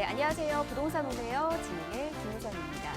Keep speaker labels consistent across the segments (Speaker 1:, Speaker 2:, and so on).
Speaker 1: 네, 안녕하세요. 부동산 오네요. 진행의 김우선입니다.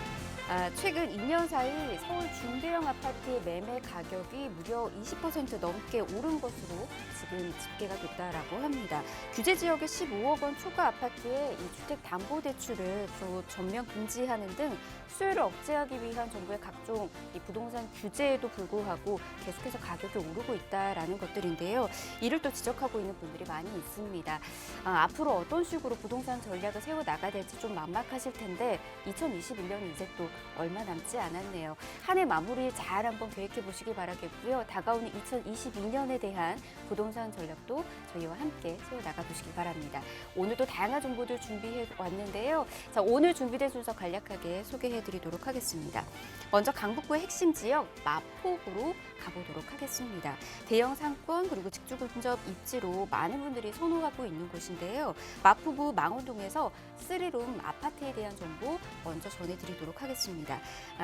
Speaker 1: 최근 2년 사이 서울 중대형 아파트의 매매 가격이 무려 20% 넘게 오른 것으로 지금 집계가 됐다라고 합니다. 규제 지역의 15억 원 초과 아파트에 이 주택담보대출을 전면 금지하는 등 수요를 억제하기 위한 정부의 각종 이 부동산 규제에도 불구하고 계속해서 가격이 오르고 있다라는 것들인데요. 이를 또 지적하고 있는 분들이 많이 있습니다. 앞으로 어떤 식으로 부동산 전략을 세워나가야 될지 좀 막막하실 텐데 2021년이 이제 또 얼마 남지 않았네요. 한 해 마무리 잘 한번 계획해 보시기 바라겠고요. 다가오는 2022년에 대한 부동산 전략도 저희와 함께 세워나가 보시기 바랍니다. 오늘도 다양한 정보들 준비해 왔는데요. 자, 오늘 준비된 순서 간략하게 소개해 드리도록 하겠습니다. 먼저 강북구의 핵심 지역 마포구로 가보도록 하겠습니다. 대형 상권 그리고 직주근접 입지로 많은 분들이 선호하고 있는 곳인데요. 마포구 망원동에서 3룸 아파트에 대한 정보 먼저 전해드리도록 하겠습니다.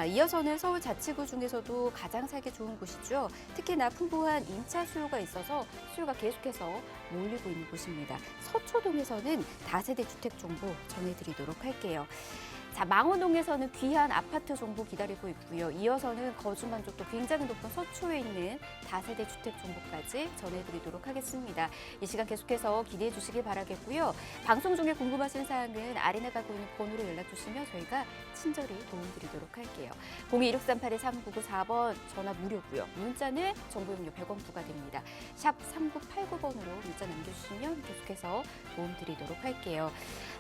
Speaker 1: 이어서는 서울 자치구 중에서도 가장 살기 좋은 곳이죠. 특히나 풍부한 임차 수요가 있어서 수요가 계속해서 몰리고 있는 곳입니다. 서초동에서는 다세대 주택 정보 전해드리도록 할게요. 자, 망원동에서는 귀한 아파트 정보 기다리고 있고요. 이어서는 거주 만족도 굉장히 높은 서초에 있는 다세대 주택 정보까지 전해드리도록 하겠습니다. 이 시간 계속해서 기대해 주시기 바라겠고요. 방송 중에 궁금하신 사항은 아래 나가고 있는 번호로 연락 주시면 저희가 친절히 도움드리도록 할게요. 02-163-3994번 전화 무료고요. 문자는 정보용료 100원 부과됩니다. 샵 3989번으로 문자 남겨주시면 계속해서 도움드리도록 할게요.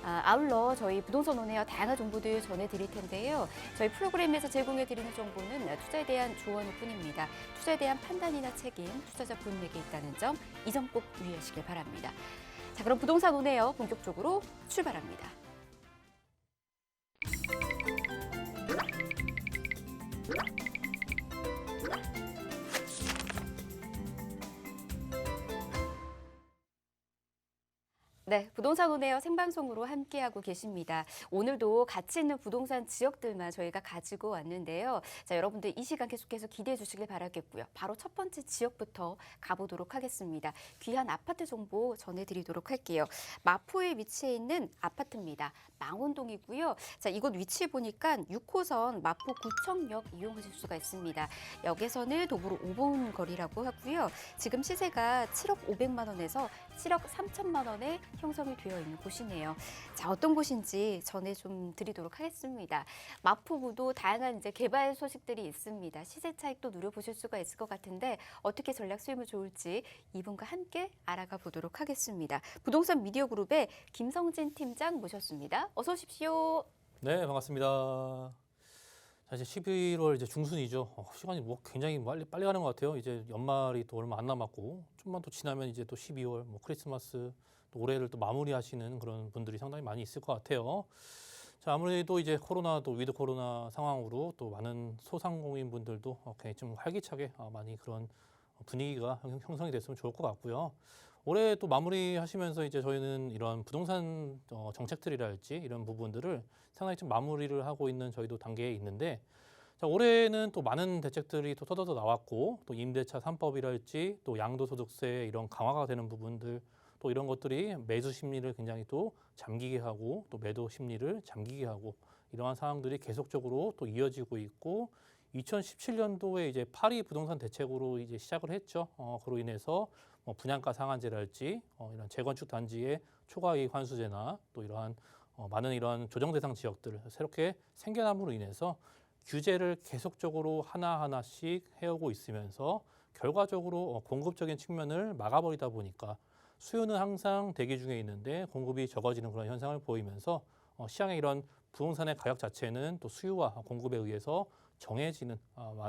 Speaker 1: 아울러 저희 부동산 오네요 다양한 정보들 전해드릴 텐데요. 저희 프로그램에서 제공해드리는 정보는 투자에 대한 조언일 뿐입니다. 투자에 대한 판단이나 책임, 투자자 본인에게 있다는 점, 이 점 꼭 유의하시길 바랍니다. 자, 그럼 부동산 오네요 본격적으로 출발합니다. 네, 부동산 오네요 생방송으로 함께하고 계십니다. 오늘도 가치 있는 부동산 지역들만 저희가 가지고 왔는데요. 자, 여러분들 이 시간 계속해서 기대해 주시길 바라겠고요. 바로 첫 번째 지역부터 가보도록 하겠습니다. 귀한 아파트 정보 전해드리도록 할게요. 마포에 위치해 있는 아파트입니다. 망원동이고요. 자, 이곳 위치 보니까 6호선 마포 구청역 이용하실 수가 있습니다. 역에서는 도보로 5분 거리라고 하고요. 지금 시세가 7억 500만 원에서 7억 3천만 원에 형성이 되어 있는 곳이네요. 자, 어떤 곳인지 전해 좀 드리도록 하겠습니다. 마포구도 다양한 이제 개발 소식들이 있습니다. 시세 차익도 누려보실 수가 있을 것 같은데 어떻게 전략 수익을 좋을지 이분과 함께 알아가 보도록 하겠습니다. 부동산 미디어 그룹의 김성진 팀장 모셨습니다. 어서 오십시오.
Speaker 2: 네, 반갑습니다. 자, 이제 11월 이제 중순이죠. 시간이 뭐 굉장히 빨리 가는 것 같아요. 이제 연말이 또 얼마 안 남았고 좀만 더 지나면 이제 또 12월 뭐 크리스마스 또 올해를 또 마무리하시는 그런 분들이 상당히 많이 있을 것 같아요. 자, 아무래도 이제 코로나 또 위드 코로나 상황으로 또 많은 소상공인 분들도 굉장히 좀 활기차게 많이 그런 분위기가 형성이 됐으면 좋을 것 같고요. 올해 또 마무리하시면서 이제 저희는 이런 부동산 정책들이랄지 이런 부분들을 상당히 좀 마무리를 하고 있는 저희도 단계에 있는데, 자, 올해는 또 많은 대책들이 또 터져서 나왔고 또 임대차 3법이랄지 또 양도소득세 이런 강화가 되는 부분들 또 이런 것들이 매수 심리를 굉장히 또 잠기게 하고 또 매도 심리를 잠기게 하고 이러한 상황들이 계속적으로 또 이어지고 있고 2017년도에 이제 파리 부동산 대책으로 이제 시작을 했죠. 그로 인해서 뭐 분양가 상한제랄지 이런 재건축 단지의 초과이익 환수제나 또 이러한 많은 이러한 조정 대상 지역들 새롭게 생겨남으로 인해서 규제를 계속적으로 하나하나씩 해오고 있으면서 결과적으로 공급적인 측면을 막아버리다 보니까 수요는 항상 대기 중에 있는데 공급이 적어지는 그런 현상을 보이면서 시장의 이런 부동산의 가격 자체는 또 수요와 공급에 의해서 정해지는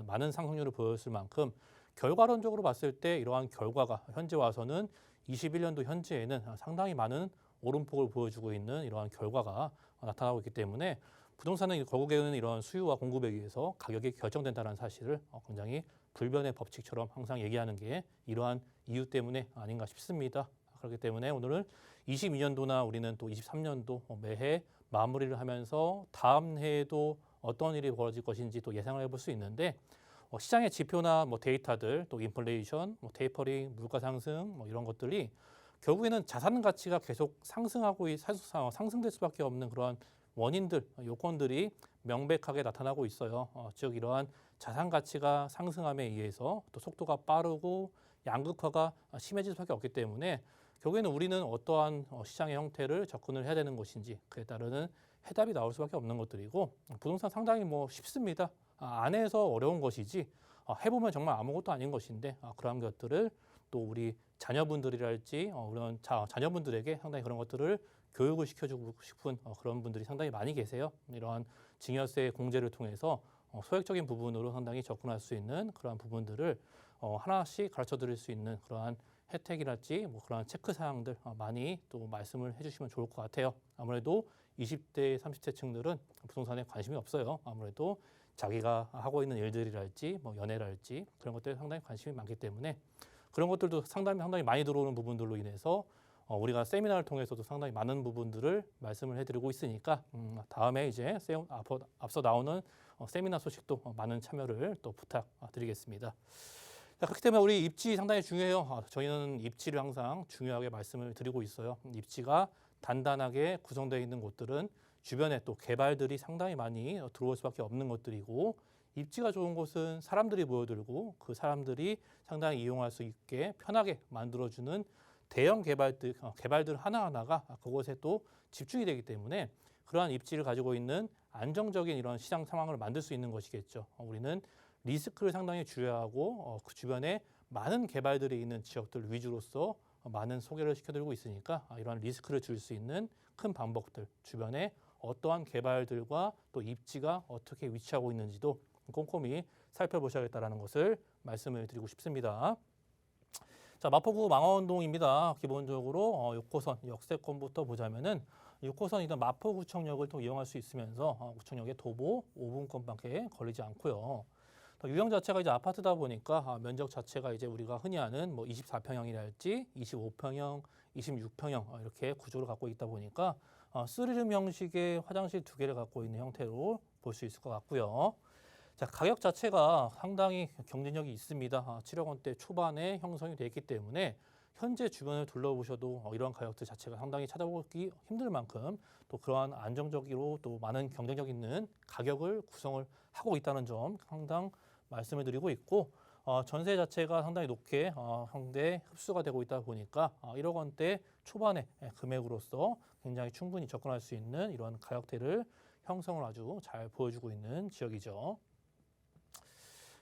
Speaker 2: 많은 상승률을 보였을 만큼 결과론적으로 봤을 때 이러한 결과가 현재 와서는 21년도 현재에는 상당히 많은 오름폭을 보여주고 있는 이러한 결과가 나타나고 있기 때문에 부동산은 결국에는 이러한 수요와 공급에 의해서 가격이 결정된다는 사실을 굉장히 불변의 법칙처럼 항상 얘기하는 게 이러한 이유 때문에 아닌가 싶습니다. 그렇기 때문에 오늘은 22년도나 우리는 또 23년도 매해 마무리를 하면서 다음 해에도 어떤 일이 벌어질 것인지 또 예상을 해볼 수 있는데 시장의 지표나 뭐 데이터들 또 인플레이션, 뭐 테이퍼링, 물가 상승 뭐 이런 것들이 결국에는 자산 가치가 계속 상승될 수밖에 없는 그런 원인들, 요건들이 명백하게 나타나고 있어요. 즉 이러한 자산 가치가 상승함에 의해서 또 속도가 빠르고 양극화가 심해질 수밖에 없기 때문에 결국에는 우리는 어떠한 시장의 형태를 접근을 해야 되는 것인지 그에 따르는 해답이 나올 수밖에 없는 것들이고 부동산 상당히 뭐 쉽습니다. 안 해서 어려운 것이지 해보면 정말 아무것도 아닌 것인데 그러한 것들을 또 우리 자녀분들이랄지 그런 자녀분들에게 상당히 그런 것들을 교육을 시켜주고 싶은 그런 분들이 상당히 많이 계세요. 이러한 증여세 공제를 통해서 소액적인 부분으로 상당히 접근할 수 있는 그러한 부분들을 하나씩 가르쳐 드릴 수 있는 그러한 혜택이랄지 뭐 그러한 체크 사항들 많이 또 말씀을 해주시면 좋을 것 같아요. 아무래도 20대, 30대 층들은 부동산에 관심이 없어요. 아무래도 자기가 하고 있는 일들이랄지 뭐 연애랄지 그런 것들에 상당히 관심이 많기 때문에 그런 것들도 상당히 많이 들어오는 부분들로 인해서 우리가 세미나를 통해서도 상당히 많은 부분들을 말씀을 해드리고 있으니까 다음에 이제 앞서 나오는 세미나 소식도 많은 참여를 또 부탁드리겠습니다. 자, 그렇기 때문에 우리 입지 상당히 중요해요. 저희는 입지를 항상 중요하게 말씀을 드리고 있어요. 입지가 단단하게 구성되어 있는 곳들은 주변에 또 개발들이 상당히 많이 들어올 수밖에 없는 것들이고 입지가 좋은 곳은 사람들이 모여들고 그 사람들이 상당히 이용할 수 있게 편하게 만들어주는 대형 개발들 하나하나가 그곳에 또 집중이 되기 때문에 그러한 입지를 가지고 있는 안정적인 이런 시장 상황을 만들 수 있는 것이겠죠. 우리는 리스크를 상당히 줄여하고 그 주변에 많은 개발들이 있는 지역들 위주로서 많은 소개를 시켜드리고 있으니까 이러한 리스크를 줄일 수 있는 큰 방법들, 주변에 어떠한 개발들과 또 입지가 어떻게 위치하고 있는지도 꼼꼼히 살펴보셔야겠다는 것을 말씀을 드리고 싶습니다. 자, 마포구 망원동입니다. 기본적으로 6호선 역세권부터 보자면은 6호선 이런 마포구청역을 또 이용할 수 있으면서 구청역에 도보 5분권밖에 걸리지 않고요. 유형 자체가 이제 아파트다 보니까 면적 자체가 이제 우리가 흔히 아는 뭐 24평형이랄지 25평형, 26평형 이렇게 구조를 갖고 있다 보니까 3룸 형식의 화장실 2개를 갖고 있는 형태로 볼 수 있을 것 같고요. 자, 가격 자체가 상당히 경쟁력이 있습니다. 7억 원대 초반에 형성이 되어 있기 때문에 현재 주변을 둘러보셔도 이러한 가격대 자체가 상당히 찾아보기 힘들 만큼 또 그러한 안정적이고 또 많은 경쟁력 있는 가격을 구성을 하고 있다는 점 항상 말씀을 드리고 있고 전세 자체가 상당히 높게 현재 흡수가 되고 있다 보니까 1억 원대 초반의 금액으로서 굉장히 충분히 접근할 수 있는 이러한 가격대를 형성을 아주 잘 보여주고 있는 지역이죠.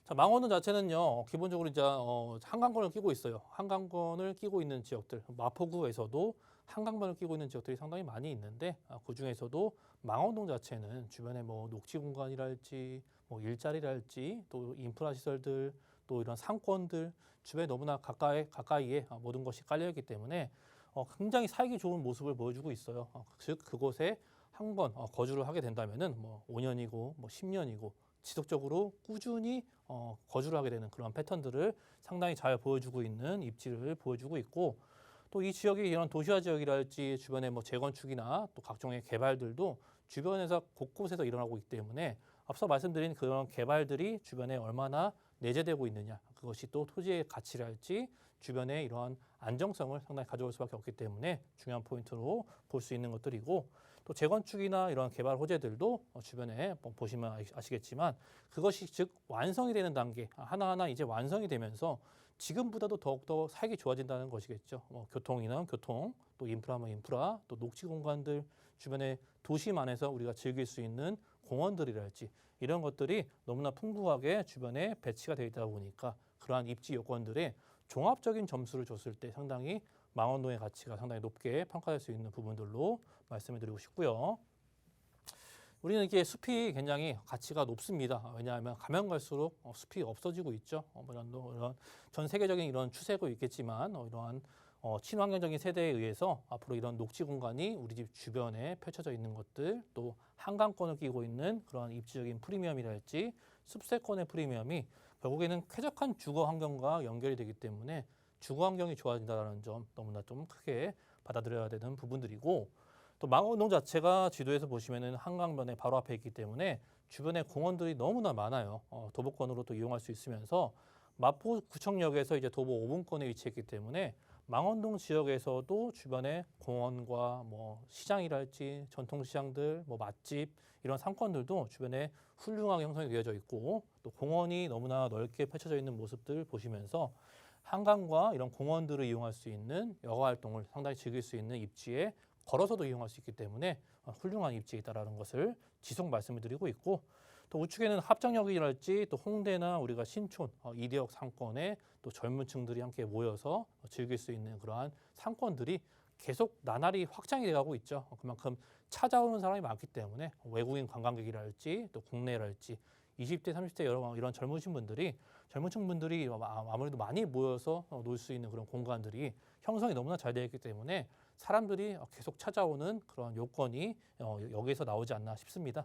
Speaker 2: 자, 망원동 자체는요, 기본적으로 이제 한강권을 끼고 있어요. 한강권을 끼고 있는 지역들, 마포구에서도 한강변을 끼고 있는 지역들이 상당히 많이 있는데 그 중에서도 망원동 자체는 주변에 뭐 녹지 공간이랄지 뭐 일자리랄지 또 인프라 시설들 또 이런 상권들 주변에 너무나 가까이에 모든 것이 깔려 있기 때문에 굉장히 살기 좋은 모습을 보여주고 있어요. 즉 그곳에 한 번 거주를 하게 된다면은 뭐 5년이고 뭐 10년이고 지속적으로 꾸준히 거주를 하게 되는 그런 패턴들을 상당히 잘 보여주고 있는 입지를 보여주고 있고 또 이 지역이 이런 도시화 지역이랄지 주변에 뭐 재건축이나 또 각종의 개발들도 주변에서 곳곳에서 일어나고 있기 때문에 앞서 말씀드린 그런 개발들이 주변에 얼마나 내재되고 있느냐 그것이 또 토지의 가치랄지 주변에 이러한 안정성을 상당히 가져올 수밖에 없기 때문에 중요한 포인트로 볼 수 있는 것들이고 또 재건축이나 이런 개발 호재들도 주변에 보시면 아시겠지만 그것이 즉 완성이 되는 단계 하나하나 이제 완성이 되면서 지금보다도 더욱더 살기 좋아진다는 것이겠죠. 교통이나 교통, 또 인프라면 인프라, 또 녹지 공간들 주변에 도심 안에서 우리가 즐길 수 있는 공원들이랄지 이런 것들이 너무나 풍부하게 주변에 배치가 되어 있다 보니까 그러한 입지 요건들에 종합적인 점수를 줬을 때 상당히 망원동의 가치가 상당히 높게 평가될 수 있는 부분들로 말씀을 드리고 싶고요. 우리는 이게 숲이 굉장히 가치가 높습니다. 왜냐하면 가면 갈수록 숲이 없어지고 있죠. 이런 전 세계적인 이런 추세도 있겠지만 이러한 친환경적인 세대에 의해서 앞으로 이런 녹지 공간이 우리 집 주변에 펼쳐져 있는 것들 또 한강권을 끼고 있는 그런 입지적인 프리미엄이랄지 숲세권의 프리미엄이 결국에는 쾌적한 주거 환경과 연결이 되기 때문에 주거 환경이 좋아진다는 점 너무나 좀 크게 받아들여야 되는 부분들이고 또 망원동 자체가 지도에서 보시면은 한강변에 바로 앞에 있기 때문에 주변에 공원들이 너무나 많아요. 도보권으로 또 이용할 수 있으면서 마포구청역에서 이제 도보 5분권에 위치했기 때문에 망원동 지역에서도 주변에 공원과 뭐 시장이랄지 전통시장들, 뭐 맛집 이런 상권들도 주변에 훌륭하게 형성이 되어져 있고 또 공원이 너무나 넓게 펼쳐져 있는 모습들 보시면서 한강과 이런 공원들을 이용할 수 있는 여가 활동을 상당히 즐길 수 있는 입지에 걸어서도 이용할 수 있기 때문에 훌륭한 입지에 있다라는 것을 지속 말씀을 드리고 있고 또 우측에는 합정역이랄지 또 홍대나 우리가 신촌, 이대역 상권에 또 젊은 층들이 함께 모여서 즐길 수 있는 그러한 상권들이 계속 나날이 확장이 돼가고 있죠. 그만큼 찾아오는 사람이 많기 때문에 외국인 관광객이랄지 또 국내랄지 20대, 30대 이런 젊으신 분들이 젊은 층분들이 아무래도 많이 모여서 놀 수 있는 그런 공간들이 형성이 너무나 잘 되어 있기 때문에 사람들이 계속 찾아오는 그런 요건이 여기에서 나오지 않나 싶습니다.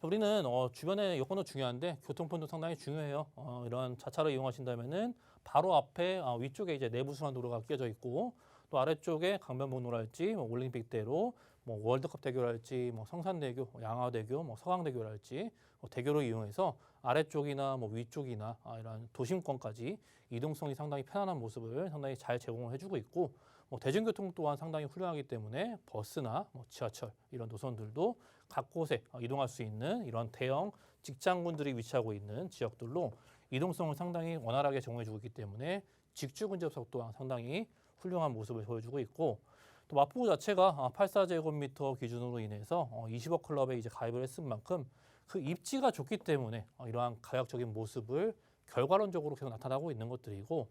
Speaker 2: 우리는 주변의 여건도 중요한데 교통편도 상당히 중요해요. 이런 자차를 이용하신다면은 바로 앞에 위쪽에 이제 내부순환 도로가 끼어져 있고 또 아래쪽에 강변북로랄지 뭐 올림픽대로 뭐 월드컵 대교랄지 뭐 성산대교, 양화대교, 뭐 서강대교랄지 대교를 이용해서 아래쪽이나 뭐 위쪽이나 이런 도심권까지 이동성이 상당히 편안한 모습을 상당히 잘 제공을 해주고 있고 뭐 대중교통 또한 상당히 훌륭하기 때문에 버스나 뭐 지하철 이런 노선들도 각 곳에 이동할 수 있는 이런 대형 직장군들이 위치하고 있는 지역들로 이동성을 상당히 원활하게 제공해주고 있기 때문에 직주 근접석 또한 상당히 훌륭한 모습을 보여주고 있고 또 마포구 자체가 84제곱미터 기준으로 인해서 20억 클럽에 이제 가입을 했은 만큼 그 입지가 좋기 때문에 이러한 가격적인 모습을 결과론적으로 계속 나타나고 있는 것들이고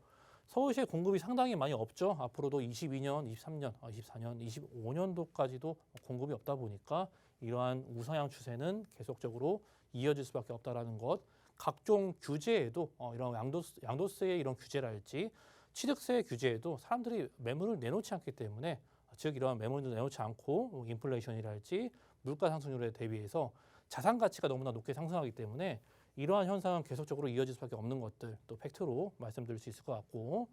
Speaker 2: 서울시의 공급이 상당히 많이 없죠. 앞으로도 22년, 23년, 24년, 25년도까지도 공급이 없다 보니까 이러한 우상향 추세는 계속적으로 이어질 수밖에 없다라는 것. 각종 규제에도 이런 양도세의 이런 규제랄지 취득세 규제에도 사람들이 매물을 내놓지 않기 때문에 즉 이러한 매물을 내놓지 않고 인플레이션이랄지 물가 상승률에 대비해서 자산 가치가 너무나 높게 상승하기 때문에 이러한 현상은 계속적으로 이어질 수밖에 없는 것들 또 팩트로 말씀드릴 수 있을 것 같고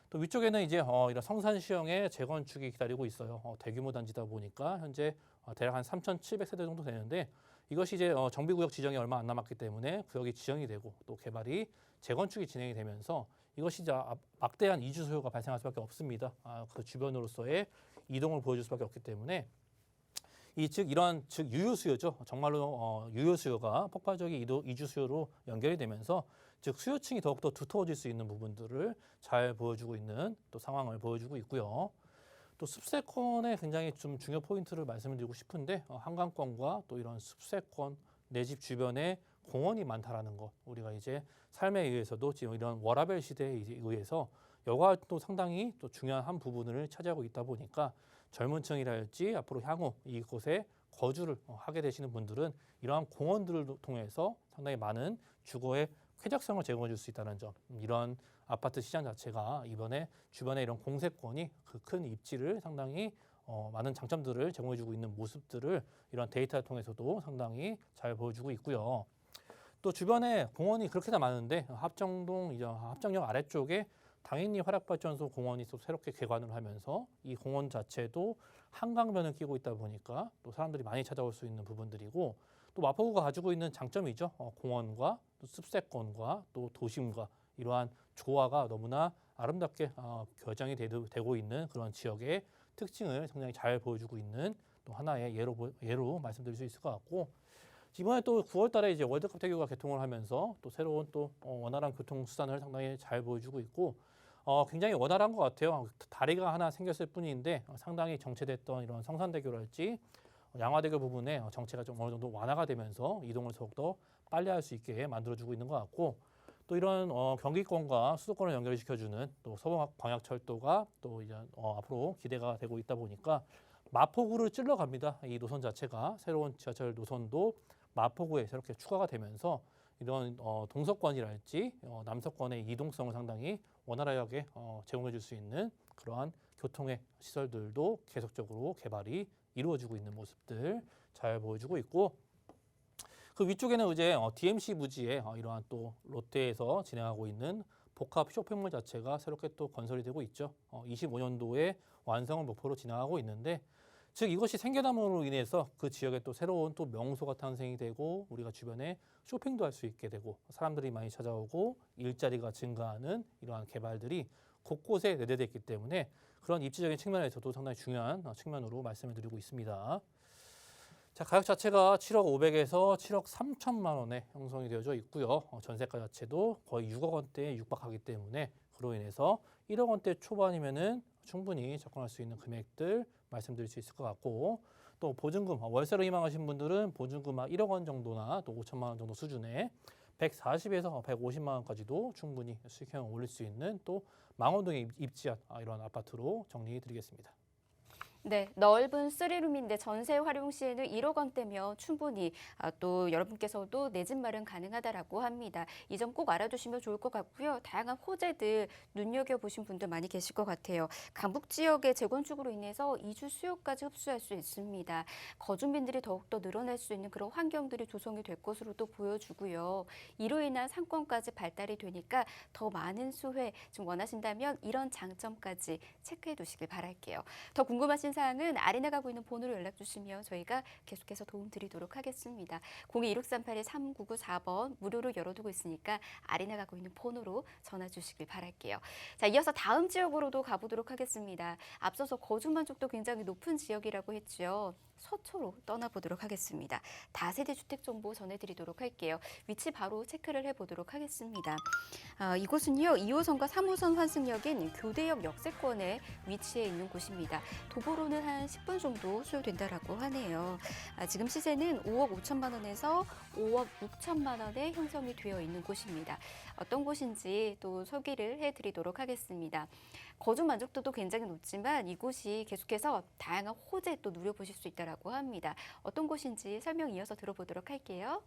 Speaker 2: 또 위쪽에는 이제 이런 성산시형의 재건축이 기다리고 있어요. 대규모 단지다 보니까 현재 대략 한 3,700세대 정도 되는데 이것이 이제 정비구역 지정이 얼마 안 남았기 때문에 구역이 지정이 되고 또 개발이 재건축이 진행이 되면서 이것이 이제 막대한 이주 수요가 발생할 수밖에 없습니다. 그 주변으로서의 이동을 보여줄 수밖에 없기 때문에 이러한 유효 수요죠. 정말로 유효 수요가 폭발적인 이주 수요로 연결이 되면서 즉 수요층이 더욱더 두터워질 수 있는 부분들을 잘 보여주고 있는 또 상황을 보여주고 있고요. 또 숲세권의 굉장히 좀 중요 포인트를 말씀드리고 싶은데 한강권과 또 이런 숲세권 내 집 주변에 공원이 많다라는 것 우리가 이제 삶에 의해서도 지금 이런 워라밸 시대에 의해서 여가도 상당히 또 중요한 한 부분을 차지하고 있다 보니까 젊은 층이랄지 앞으로 향후 이곳에 거주를 하게 되시는 분들은 이러한 공원들을 통해서 상당히 많은 주거의 쾌적성을 제공해 줄 수 있다는 점 이런 아파트 시장 자체가 이번에 주변에 이런 공세권이 그 큰 입지를 상당히 많은 장점들을 제공해 주고 있는 모습들을 이런 데이터를 통해서도 상당히 잘 보여주고 있고요. 또 주변에 공원이 그렇게나 많은데 합정동 이제 합정역 아래쪽에 당연히 화력발전소 공원이 또 새롭게 개관을 하면서 이 공원 자체도 한강변을 끼고 있다 보니까 또 사람들이 많이 찾아올 수 있는 부분들이고 또 마포구가 가지고 있는 장점이죠. 공원과 또 숲세권과 또 도심과 이러한 조화가 너무나 아름답게 결정이 되고 있는 그런 지역의 특징을 상당히 잘 보여주고 있는 또 하나의 예로 말씀드릴 수 있을 것 같고 이번에 또 9월 달에 이제 월드컵 대교가 개통을 하면서 또 새로운 또 원활한 교통 수단을 상당히 잘 보여주고 있고 굉장히 원활한 것 같아요. 다리가 하나 생겼을 뿐인데 상당히 정체됐던 이런 성산대교랄지 양화대교 부분에 정체가 좀 어느 정도 완화가 되면서 이동을 더욱더 빨리 할 수 있게 만들어주고 있는 것 같고 또 이런 경기권과 수도권을 연결시켜주는 또 서부광역철도가 또 이제 앞으로 기대가 되고 있다 보니까 마포구를 찔러갑니다. 이 노선 자체가 새로운 지하철 노선도 마포구에 새롭게 추가가 되면서 이런 동서권이랄지 남서권의 이동성을 상당히 원활하게 제공해 줄 수 있는 그러한 교통의 시설들도 계속적으로 개발이 이루어지고 있는 모습들 잘 보여주고 있고 그 위쪽에는 이제 DMC 부지에 이러한 또 롯데에서 진행하고 있는 복합 쇼핑몰 자체가 새롭게 또 건설이 되고 있죠. 25년도에 완성을 목표로 진행하고 있는데 즉 이것이 생겨남으로 인해서 그 지역에 또 새로운 또 명소가 탄생이 되고 우리가 주변에 쇼핑도 할 수 있게 되고 사람들이 많이 찾아오고 일자리가 증가하는 이러한 개발들이 곳곳에 내재되어 있기 때문에 그런 입지적인 측면에서도 상당히 중요한 측면으로 말씀을 드리고 있습니다. 자, 가격 자체가 7억 500에서 7억 3천만 원에 형성이 되어져 있고요. 전세가 자체도 거의 6억 원대에 육박하기 때문에 그로 인해서 1억 원대 초반이면은 충분히 접근할 수 있는 금액들 말씀드릴 수 있을 것 같고, 또 보증금, 월세로 희망하신 분들은 보증금 1억 원 정도나 또 5천만 원 정도 수준에 140에서 150만 원까지도 충분히 수익형을 올릴 수 있는 또 망원동에 입지한 이런 아파트로 정리해 드리겠습니다.
Speaker 1: 네, 넓은 3룸인데 전세 활용 시에는 1억 원대면 충분히 또 여러분께서도 내 집 마련 가능하다라고 합니다. 이 점 꼭 알아두시면 좋을 것 같고요. 다양한 호재들 눈여겨보신 분들 많이 계실 것 같아요. 강북 지역의 재건축으로 인해서 이주 수요까지 흡수할 수 있습니다. 거주민들이 더욱더 늘어날 수 있는 그런 환경들이 조성이 될 것으로도 보여주고요. 이로 인한 상권까지 발달이 되니까 더 많은 수혜 좀 원하신다면 이런 장점까지 체크해 두시길 바랄게요. 더 궁금하신 사항은 아래 나가고 있는 번호로 연락 주시면 저희가 계속해서 도움 드리도록 하겠습니다. 02-1638-3994번 무료로 열어두고 있으니까 아래 나가고 있는 번호로 전화 주시길 바랄게요. 자, 이어서 다음 지역으로도 가보도록 하겠습니다. 앞서서 거주 만족도 굉장히 높은 지역이라고 했죠. 서초로 떠나보도록 하겠습니다. 다세대 주택 정보 전해드리도록 할게요. 위치 바로 체크를 해보도록 하겠습니다. 이곳은요, 2호선과 3호선 환승역인 교대역 역세권에 위치해 있는 곳입니다. 도보로는 한 10분 정도 소요된다라고 하네요. 지금 시세는 5억 5천만 원에서 5억 6천만 원에 형성이 되어 있는 곳입니다. 어떤 곳인지 또 소개를 해드리도록 하겠습니다. 거주 만족도도 굉장히 높지만 이곳이 계속해서 다양한 호재 또 누려보실 수 있다라고 합니다. 어떤 곳인지 설명 이어서 들어보도록 할게요.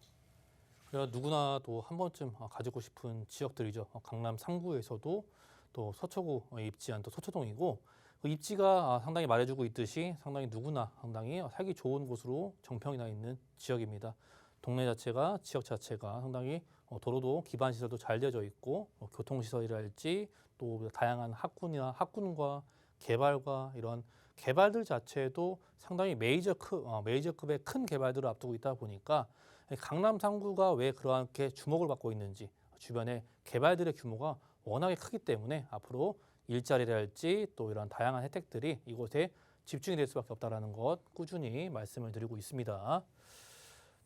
Speaker 2: 누구나 또 한 번쯤 가지고 싶은 지역들이죠. 강남 상구에서도 또 서초구에 입지한 또 서초동이고, 그 입지가 상당히 말해주고 있듯이 상당히 누구나 상당히 살기 좋은 곳으로 정평이 나 있는 지역입니다. 동네 자체가, 지역 자체가 상당히 도로도 기반 시설도 잘 되어져 있고, 교통시설이랄지 또 다양한 학군과 개발과 이런 개발들 자체도 상당히 메이저급의 큰 개발들을 앞두고 있다 보니까 강남 상구가 왜 그렇게 주목을 받고 있는지, 주변에 개발들의 규모가 워낙에 크기 때문에 앞으로 일자리랄지 또 이런 다양한 혜택들이 이곳에 집중이 될 수밖에 없다는 것 꾸준히 말씀을 드리고 있습니다.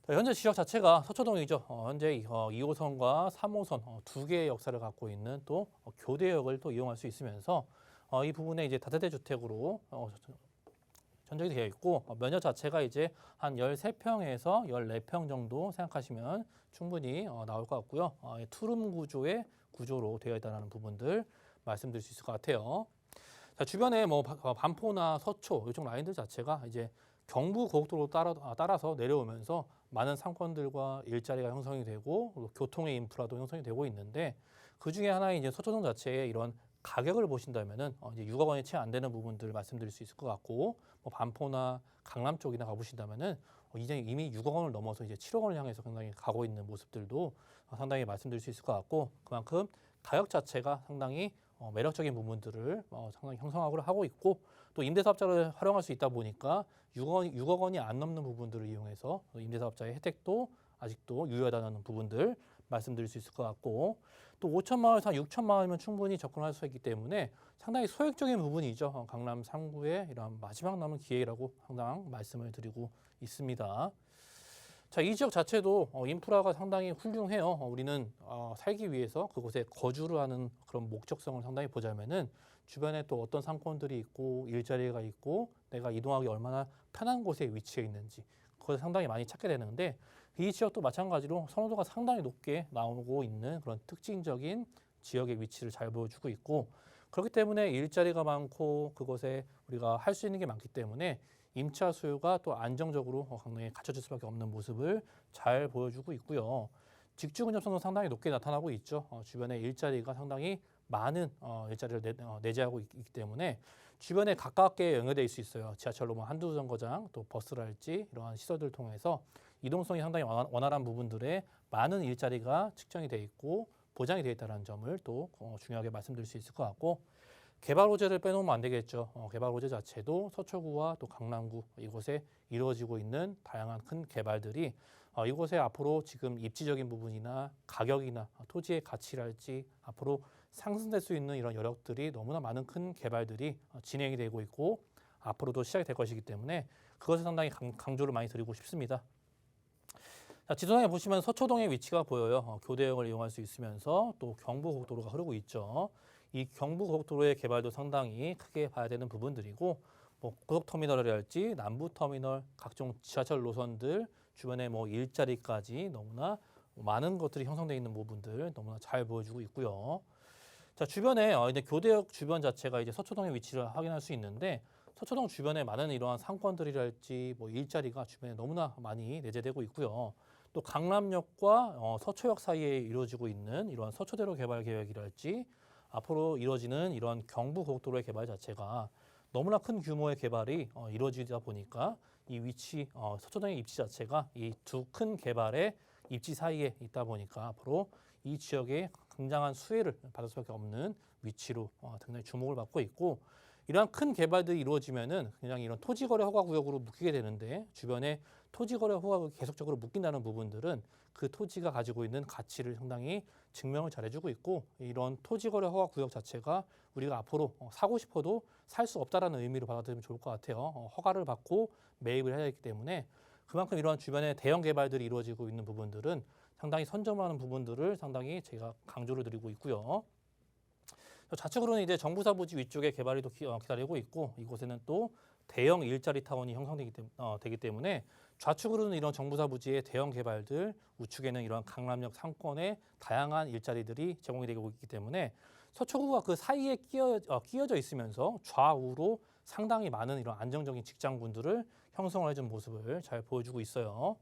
Speaker 2: 현재 지역 자체가 서초동이죠. 현재 2호선과 3호선 두 개의 역사를 갖고 있는 또 교대역을 또 이용할 수 있으면서 이 부분에 이제 다세대 주택으로 전적이 되어 있고, 면적 자체가 이제 한 13평에서 14평 정도 생각하시면 충분히 나올 것 같고요. 투룸 구조로 되어 있다는 부분들 말씀드릴 수 있을 것 같아요. 자, 주변에 뭐 반포나 서초 이쪽 라인들 자체가 이제 경부 고속도로 따라서 내려오면서 많은 상권들과 일자리가 형성이 되고 교통의 인프라도 형성이 되고 있는데, 그 중에 하나인 이제 서초동 자체의 이런 가격을 보신다면은 이제 6억 원이 채 안 되는 부분들 말씀드릴 수 있을 것 같고, 뭐 반포나 강남 쪽이나 가보신다면은 이제 이미 6억 원을 넘어서 이제 7억 원을 향해서 상당히 가고 있는 모습들도 상당히 말씀드릴 수 있을 것 같고, 그만큼 가격 자체가 상당히 매력적인 부분들을 상당히 형성하고 하고 있고, 또 임대사업자를 활용할 수 있다 보니까 6억 원이 안 넘는 부분들을 이용해서 임대사업자의 혜택도 아직도 유효하다는 부분들 말씀드릴 수 있을 것 같고, 또 5천만 원에서 6천만 원이면 충분히 접근할 수 있기 때문에 상당히 소액적인 부분이죠. 강남 3구의 이런 마지막 남은 기회라고 항상 말씀을 드리고 있습니다. 자, 이 지역 자체도 인프라가 상당히 훌륭해요. 우리는 살기 위해서 그곳에 거주를 하는 그런 목적성을 상당히 보자면은 주변에 또 어떤 상권들이 있고 일자리가 있고 내가 이동하기 얼마나 편한 곳에 위치해 있는지 그걸 상당히 많이 찾게 되는데, 이 지역도 마찬가지로 선호도가 상당히 높게 나오고 있는 그런 특징적인 지역의 위치를 잘 보여주고 있고, 그렇기 때문에 일자리가 많고 그곳에 우리가 할 수 있는 게 많기 때문에 임차 수요가 또 안정적으로 강남에 갖춰질 수밖에 없는 모습을 잘 보여주고 있고요. 직주 근접성도 상당히 높게 나타나고 있죠. 주변에 일자리가 상당히 많은 일자리를 내재하고 있기 때문에 주변에 가깝게 연결되어 있을 수 있어요. 지하철로 뭐 한두 정거장, 또 버스랄지 이러한 시설들을 통해서 이동성이 상당히 원활한 부분들에 많은 일자리가 측정이 돼 있고 보장이 되어 있다는 점을 또 중요하게 말씀드릴 수 있을 것 같고, 개발 호재를 빼놓으면 안 되겠죠. 개발 호재 자체도 서초구와 또 강남구 이곳에 이루어지고 있는 다양한 큰 개발들이 이곳에 앞으로 지금 입지적인 부분이나 가격이나 토지의 가치랄지 앞으로 상승될 수 있는 이런 여력들이 너무나 많은 큰 개발들이 진행이 되고 있고 앞으로도 시작이 될 것이기 때문에 그것을 상당히 강조를 많이 드리고 싶습니다. 자, 지도상에 보시면 서초동의 위치가 보여요. 교대역을 이용할 수 있으면서 또 경부고속도로가 흐르고 있죠. 이 경부고속도로의 개발도 상당히 크게 봐야 되는 부분들이고 뭐 고속터미널이랄지 남부터미널, 각종 지하철 노선들, 주변에 뭐 일자리까지 너무나 많은 것들이 형성되어 있는 부분들 너무나 잘 보여주고 있고요. 자, 주변에 이제 교대역 주변 자체가 이제 서초동의 위치를 확인할 수 있는데 서초동 주변에 많은 이러한 상권들이랄지 뭐 일자리가 주변에 너무나 많이 내재되고 있고요. 또 강남역과 서초역 사이에 이루어지고 있는 이러한 서초대로 개발 계획이랄지 앞으로 이루어지는 이러한 경부고속도로의 개발 자체가 너무나 큰 규모의 개발이 이루어지다 보니까 이 위치 서초동의 입지 자체가 이 두 큰 개발의 입지 사이에 있다 보니까 앞으로 이 지역에 굉장한 수혜를 받을 수밖에 없는 위치로 굉장히 주목을 받고 있고 이러한 큰 개발들이 이루어지면은 그냥 이런 토지거래 허가 구역으로 묶이게 되는데 주변에 토지거래 허가가 계속적으로 묶인다는 부분들은 그 토지가 가지고 있는 가치를 상당히 증명을 잘해주고 있고 이런 토지거래 허가 구역 자체가 우리가 앞으로 사고 싶어도 살 수 없다라는 의미로 받아들이면 좋을 것 같아요. 허가를 받고 매입을 해야 하기 때문에 그만큼 이러한 주변에 대형 개발들이 이루어지고 있는 부분들은 상당히 선점하는 부분들을 상당히 제가 강조를 드리고 있고요. 좌측으로는 이제 정부사부지 위쪽에 개발이 또 기다리고 있고 이곳에는 또 대형 일자리 타운이 되기 때문에 좌측으로는 이런 정부사부지의 대형 개발들, 우측에는 이런 강남역 상권의 다양한 일자리들이 제공이 되고 있기 때문에 서초구가 그 사이에 끼어져 있으면서 좌우로 상당히 많은 이런 안정적인 직장군들을 형성을 해준 모습을 잘 보여주고 있어요.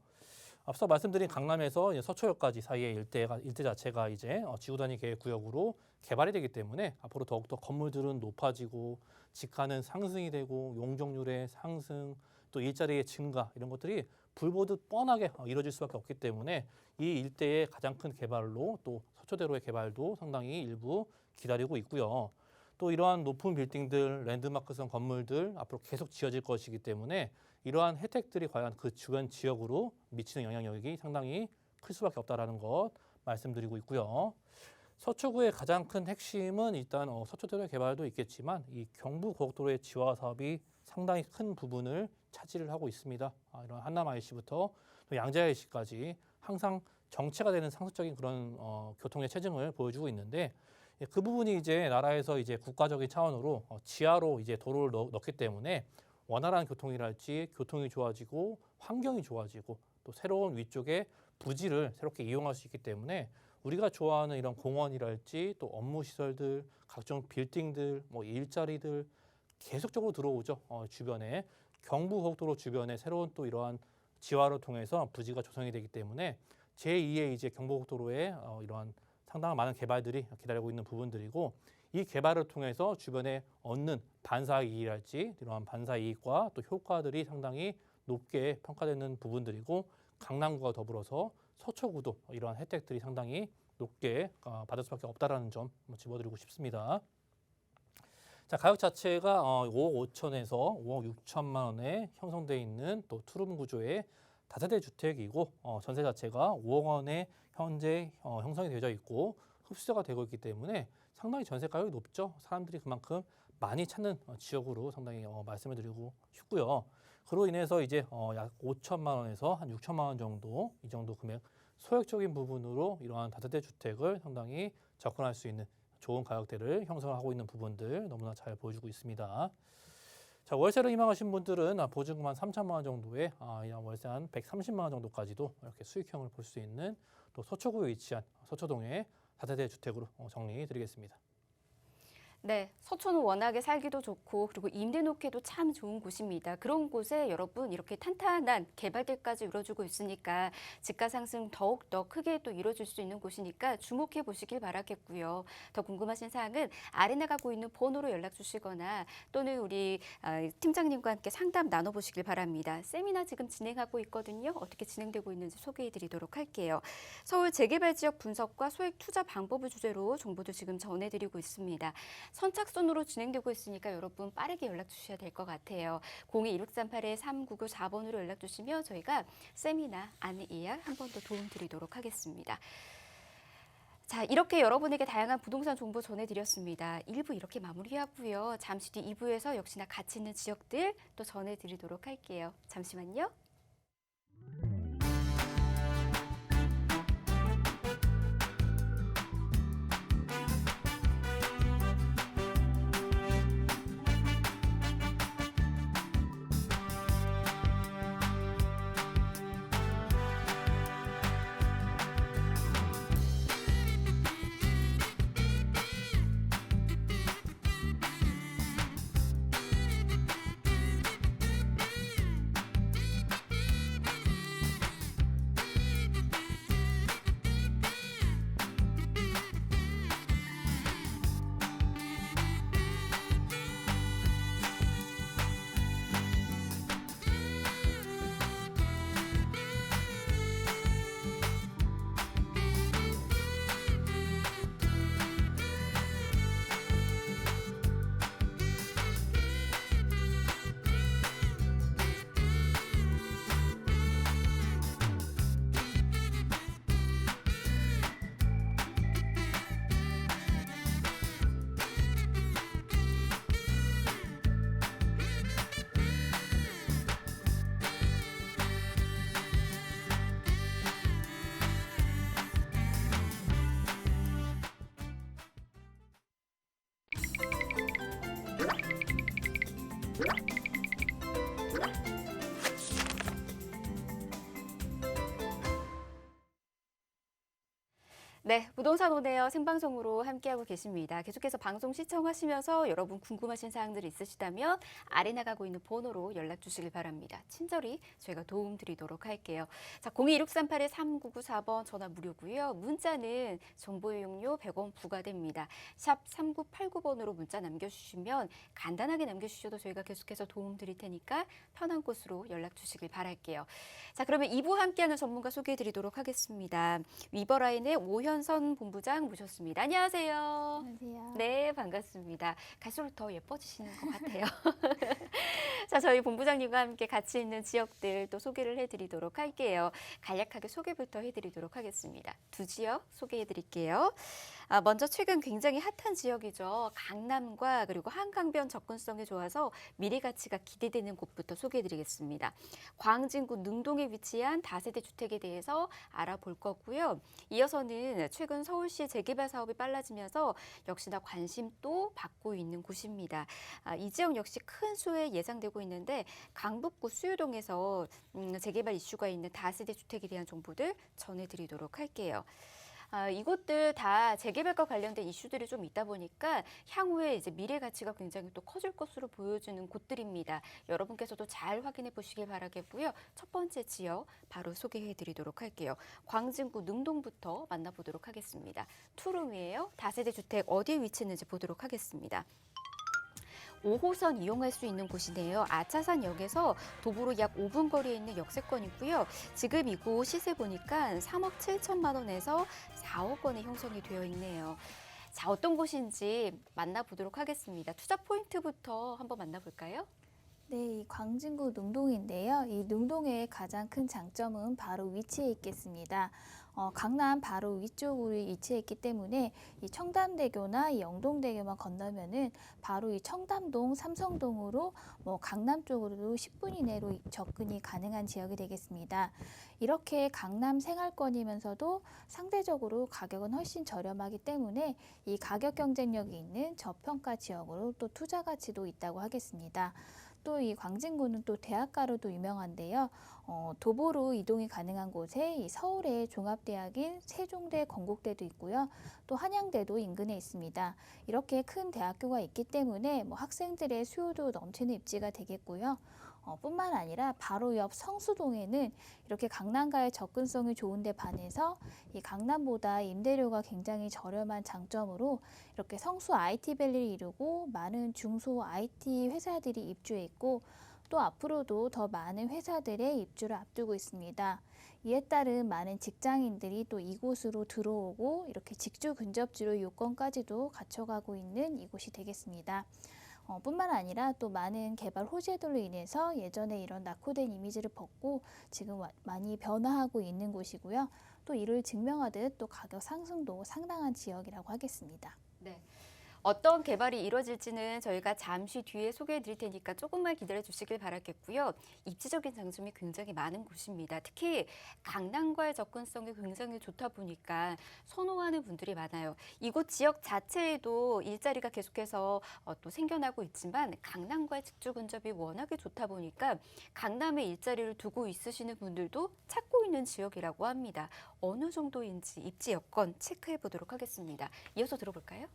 Speaker 2: 앞서 말씀드린 강남에서 이제 서초역까지 사이의 일대 자체가 이제 지구단위 계획 구역으로 개발이 되기 때문에 앞으로 더욱더 건물들은 높아지고 집가는 상승이 되고 용적률의 상승 또 일자리의 증가 이런 것들이 불보듯 뻔하게 이루어질 수밖에 없기 때문에 이 일대의 가장 큰 개발로 또 서초대로의 개발도 상당히 일부 기다리고 있고요. 또 이러한 높은 빌딩들, 랜드마크성 건물들 앞으로 계속 지어질 것이기 때문에 이러한 혜택들이 과연 그 주변 지역으로 미치는 영향력이 상당히 클 수밖에 없다라는 것 말씀드리고 있고요. 서초구의 가장 큰 핵심은 일단 서초대로의 개발도 있겠지만 이 경부고속도로의 지화 사업이 상당히 큰 부분을 차지를 하고 있습니다. 이런 한남 IC부터 또 양재 IC까지 항상 정체가 되는 상습적인 그런 교통의 체증을 보여주고 있는데 그 부분이 이제 나라에서 이제 국가적인 차원으로 지하로 이제 도로를 넣기 때문에 원활한 교통이랄지 교통이 좋아지고 환경이 좋아지고 또 새로운 위쪽에 부지를 새롭게 이용할 수 있기 때문에 우리가 좋아하는 이런 공원이랄지 또 업무 시설들, 각종 빌딩들, 뭐 일자리들 계속적으로 들어오죠. 주변에 경부고속도로 주변에 새로운 또 이러한 지화를 통해서 부지가 조성이 되기 때문에 제2의 이제 경부고속도로에 이러한 상당한 많은 개발들이 기다리고 있는 부분들이고 이 개발을 통해서 주변에 얻는 반사이익이랄지 이러한 반사이익과 또 효과들이 상당히 높게 평가되는 부분들이고 강남구와 더불어서 서초구도 이러한 혜택들이 상당히 높게 받을 수밖에 없다라는 점 집어드리고 싶습니다. 자, 가격 자체가 5억 5천에서 5억 6천만 원에 형성되어 있는 또 투룸 구조의 다세대 주택이고 전세 자체가 5억 원에 현재 형성이 되어 있고 흡수가 되고 있기 때문에 상당히 전세 가격이 높죠. 사람들이 그만큼 많이 찾는 지역으로 상당히 말씀을 드리고 싶고요. 그로 인해서 이제 약 5천만 원에서 한 6천만 원 정도 이 정도 금액 소액적인 부분으로 이러한 다세대 주택을 상당히 접근할 수 있는 좋은 가격대를 형성하고 있는 부분들 너무나 잘 보여주고 있습니다. 자, 월세를 희망하신 분들은 보증금 한 3천만 원 정도에 월세 한 130만 원 정도까지도 이렇게 수익형을 볼 수 있는 또 서초구에 위치한 서초동의 다세대 주택으로 정리해드리겠습니다.
Speaker 1: 네, 서초는 워낙에 살기도 좋고 그리고 임대 놓기도 참 좋은 곳입니다. 그런 곳에 여러분 이렇게 탄탄한 개발들까지 이루어지고 있으니까 집가 상승 더욱더 크게 또 이루어질 수 있는 곳이니까 주목해 보시길 바라겠고요. 더 궁금하신 사항은 아래 나가고 있는 번호로 연락 주시거나 또는 우리 팀장님과 함께 상담 나눠보시길 바랍니다. 세미나 지금 진행하고 있거든요. 어떻게 진행되고 있는지 소개해 드리도록 할게요. 서울 재개발 지역 분석과 소액 투자 방법을 주제로 정보도 지금 전해드리고 있습니다. 선착순으로 진행되고 있으니까 여러분 빠르게 연락 주셔야 될 것 같아요. 02-1638-3994번으로 연락 주시면 저희가 세미나 안내 예약 한 번 더 도움 드리도록 하겠습니다. 자, 이렇게 여러분에게 다양한 부동산 정보 전해드렸습니다. 1부 이렇게 마무리하고요. 잠시 뒤 2부에서 역시나 가치 있는 지역들 또 전해드리도록 할게요. 잠시만요. 네, 부동산 오네요 생방송으로 함께하고 계십니다. 계속해서 방송 시청하시면서 여러분 궁금하신 사항들이 있으시다면 아래 나가고 있는 번호로 연락 주시길 바랍니다. 친절히 저희가 도움 드리도록 할게요. 자, 02-6381-3994번 전화 무료고요. 문자는 정보 이용료 100원 부과됩니다. 샵 3989번으로 문자 남겨주시면 간단하게 남겨주셔도 저희가 계속해서 도움 드릴 테니까 편한 곳으로 연락 주시길 바랄게요. 자, 그러면 2부 함께하는 전문가 소개해 드리도록 하겠습니다. 위버라인의 오현선 본부장 모셨습니다. 안녕하세요.
Speaker 3: 안녕하세요.
Speaker 1: 네, 반갑습니다. 갈수록 더 예뻐지시는 것 같아요. 자, 저희 본부장님과 함께 가치 있는 지역들 또 소개를 해드리도록 할게요. 간략하게 소개부터 해드리도록 하겠습니다. 두 지역 소개해드릴게요. 먼저 최근 굉장히 핫한 지역이죠. 강남과 그리고 한강변 접근성이 좋아서 미래 가치가 기대되는 곳부터 소개해드리겠습니다. 광진구 능동에 위치한 다세대 주택에 대해서 알아볼 거고요. 이어서는 최근 서울시 재개발 사업이 빨라지면서 역시나 관심도 받고 있는 곳입니다. 이 지역 역시 큰 수혜 예상되고 있는데 강북구 수유동에서 재개발 이슈가 있는 다세대 주택에 대한 정보들 전해드리도록 할게요. 이곳들 다 재개발과 관련된 이슈들이 좀 있다 보니까 향후에 이제 미래 가치가 굉장히 또 커질 것으로 보여주는 곳들입니다. 여러분께서도 잘 확인해 보시길 바라겠고요. 첫 번째 지역 바로 소개해 드리도록 할게요. 광진구 능동부터 만나보도록 하겠습니다. 투룸이에요. 다세대 주택 어디에 위치했는지 보도록 하겠습니다. 5호선 이용할 수 있는 곳이네요. 아차산역에서 도보로 약 5분 거리에 있는 역세권이고요. 지금 이곳 시세 보니까 3억 7천만 원에서 4억 원에 형성이 되어 있네요. 자, 어떤 곳인지 만나보도록 하겠습니다. 투자 포인트부터 한번 만나볼까요?
Speaker 3: 네, 이 광진구 능동인데요. 이 능동의 가장 큰 장점은 바로 위치에 있겠습니다. 강남 바로 위쪽으로 위치해 있기 때문에 이 청담대교나 이 영동대교만 건너면은 바로 이 청담동, 삼성동으로 강남 쪽으로도 10분 이내로 접근이 가능한 지역이 되겠습니다. 이렇게 강남 생활권이면서도 상대적으로 가격은 훨씬 저렴하기 때문에 이 가격 경쟁력이 있는 저평가 지역으로 또 투자 가치도 있다고 하겠습니다. 또 이 광진구는 또 대학가로도 유명한데요. 도보로 이동이 가능한 곳에 이 서울의 종합대학인 세종대, 건국대도 있고요. 또 한양대도 인근에 있습니다. 이렇게 큰 대학교가 있기 때문에 학생들의 수요도 넘치는 입지가 되겠고요. 뿐만 아니라 바로 옆 성수동에는 이렇게 강남과의 접근성이 좋은데 반해서 이 강남보다 임대료가 굉장히 저렴한 장점으로 이렇게 성수 IT밸리를 이루고 많은 중소 IT 회사들이 입주해 있고 또 앞으로도 더 많은 회사들의 입주를 앞두고 있습니다. 이에 따른 많은 직장인들이 또 이곳으로 들어오고 이렇게 직주 근접지로 요건까지도 갖춰가고 있는 이곳이 되겠습니다. 뿐만 아니라 또 많은 개발 호재들로 인해서 예전에 이런 낙후된 이미지를 벗고 지금 많이 변화하고 있는 곳이고요. 또 이를 증명하듯 또 가격 상승도 상당한 지역이라고 하겠습니다.
Speaker 1: 네. 어떤 개발이 이루어질지는 저희가 잠시 뒤에 소개해 드릴 테니까 조금만 기다려 주시길 바라겠고요. 입지적인 장점이 굉장히 많은 곳입니다. 특히 강남과의 접근성이 굉장히 좋다 보니까 선호하는 분들이 많아요. 이곳 지역 자체에도 일자리가 계속해서 또 생겨나고 있지만 강남과의 직주 근접이 워낙에 좋다 보니까 강남에 일자리를 두고 있으시는 분들도 찾고 있는 지역이라고 합니다. 어느 정도인지 입지 여건 체크해 보도록 하겠습니다. 이어서 들어볼까요?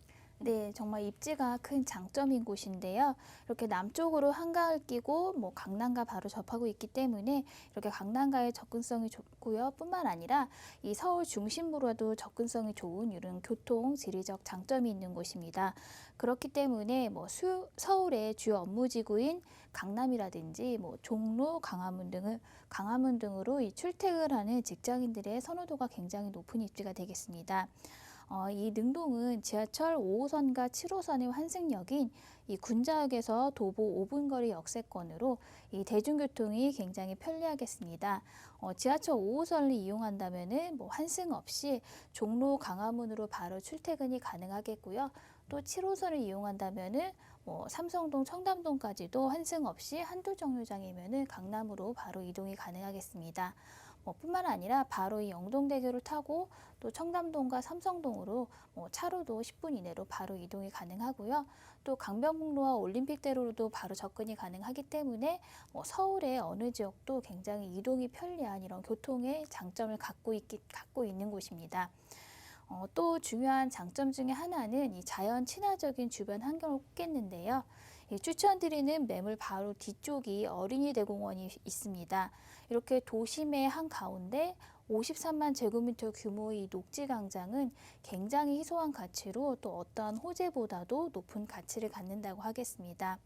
Speaker 3: 네, 정말 입지가 큰 장점인 곳인데요. 이렇게 남쪽으로 한강을 끼고 강남과 바로 접하고 있기 때문에 이렇게 강남과의 접근성이 좋고요. 뿐만 아니라 이 서울 중심부로도 접근성이 좋은 이런 교통, 지리적 장점이 있는 곳입니다. 그렇기 때문에 서울의 주요 업무지구인 강남이라든지 종로, 강화문 등으로 이 출퇴근하는 직장인들의 선호도가 굉장히 높은 입지가 되겠습니다. 이 능동은 지하철 5호선과 7호선의 환승역인 이 군자역에서 도보 5분 거리 역세권으로 이 대중교통이 굉장히 편리하겠습니다. 지하철 5호선을 이용한다면은 환승 없이 종로 강화문으로 바로 출퇴근이 가능하겠고요. 또 7호선을 이용한다면은 삼성동, 청담동까지도 환승 없이 한두 정류장이면은 강남으로 바로 이동이 가능하겠습니다. 뿐만 아니라 바로 이 영동대교를 타고 또 청담동과 삼성동으로 차로도 10분 이내로 바로 이동이 가능하고요. 또 강변북로와 올림픽대로로도 바로 접근이 가능하기 때문에 서울의 어느 지역도 굉장히 이동이 편리한 이런 교통의 장점을 갖고 있는 곳입니다. 또 중요한 장점 중에 하나는 이 자연 친화적인 주변 환경을 꼽겠는데요. 추천드리는 매물 바로 뒤쪽이 어린이 대공원이 있습니다. 이렇게 도심의 한가운데 53만 제곱미터 규모의 이 녹지광장은 굉장히 희소한 가치로 또 어떠한 호재보다도 높은 가치를 갖는다고 하겠습니다.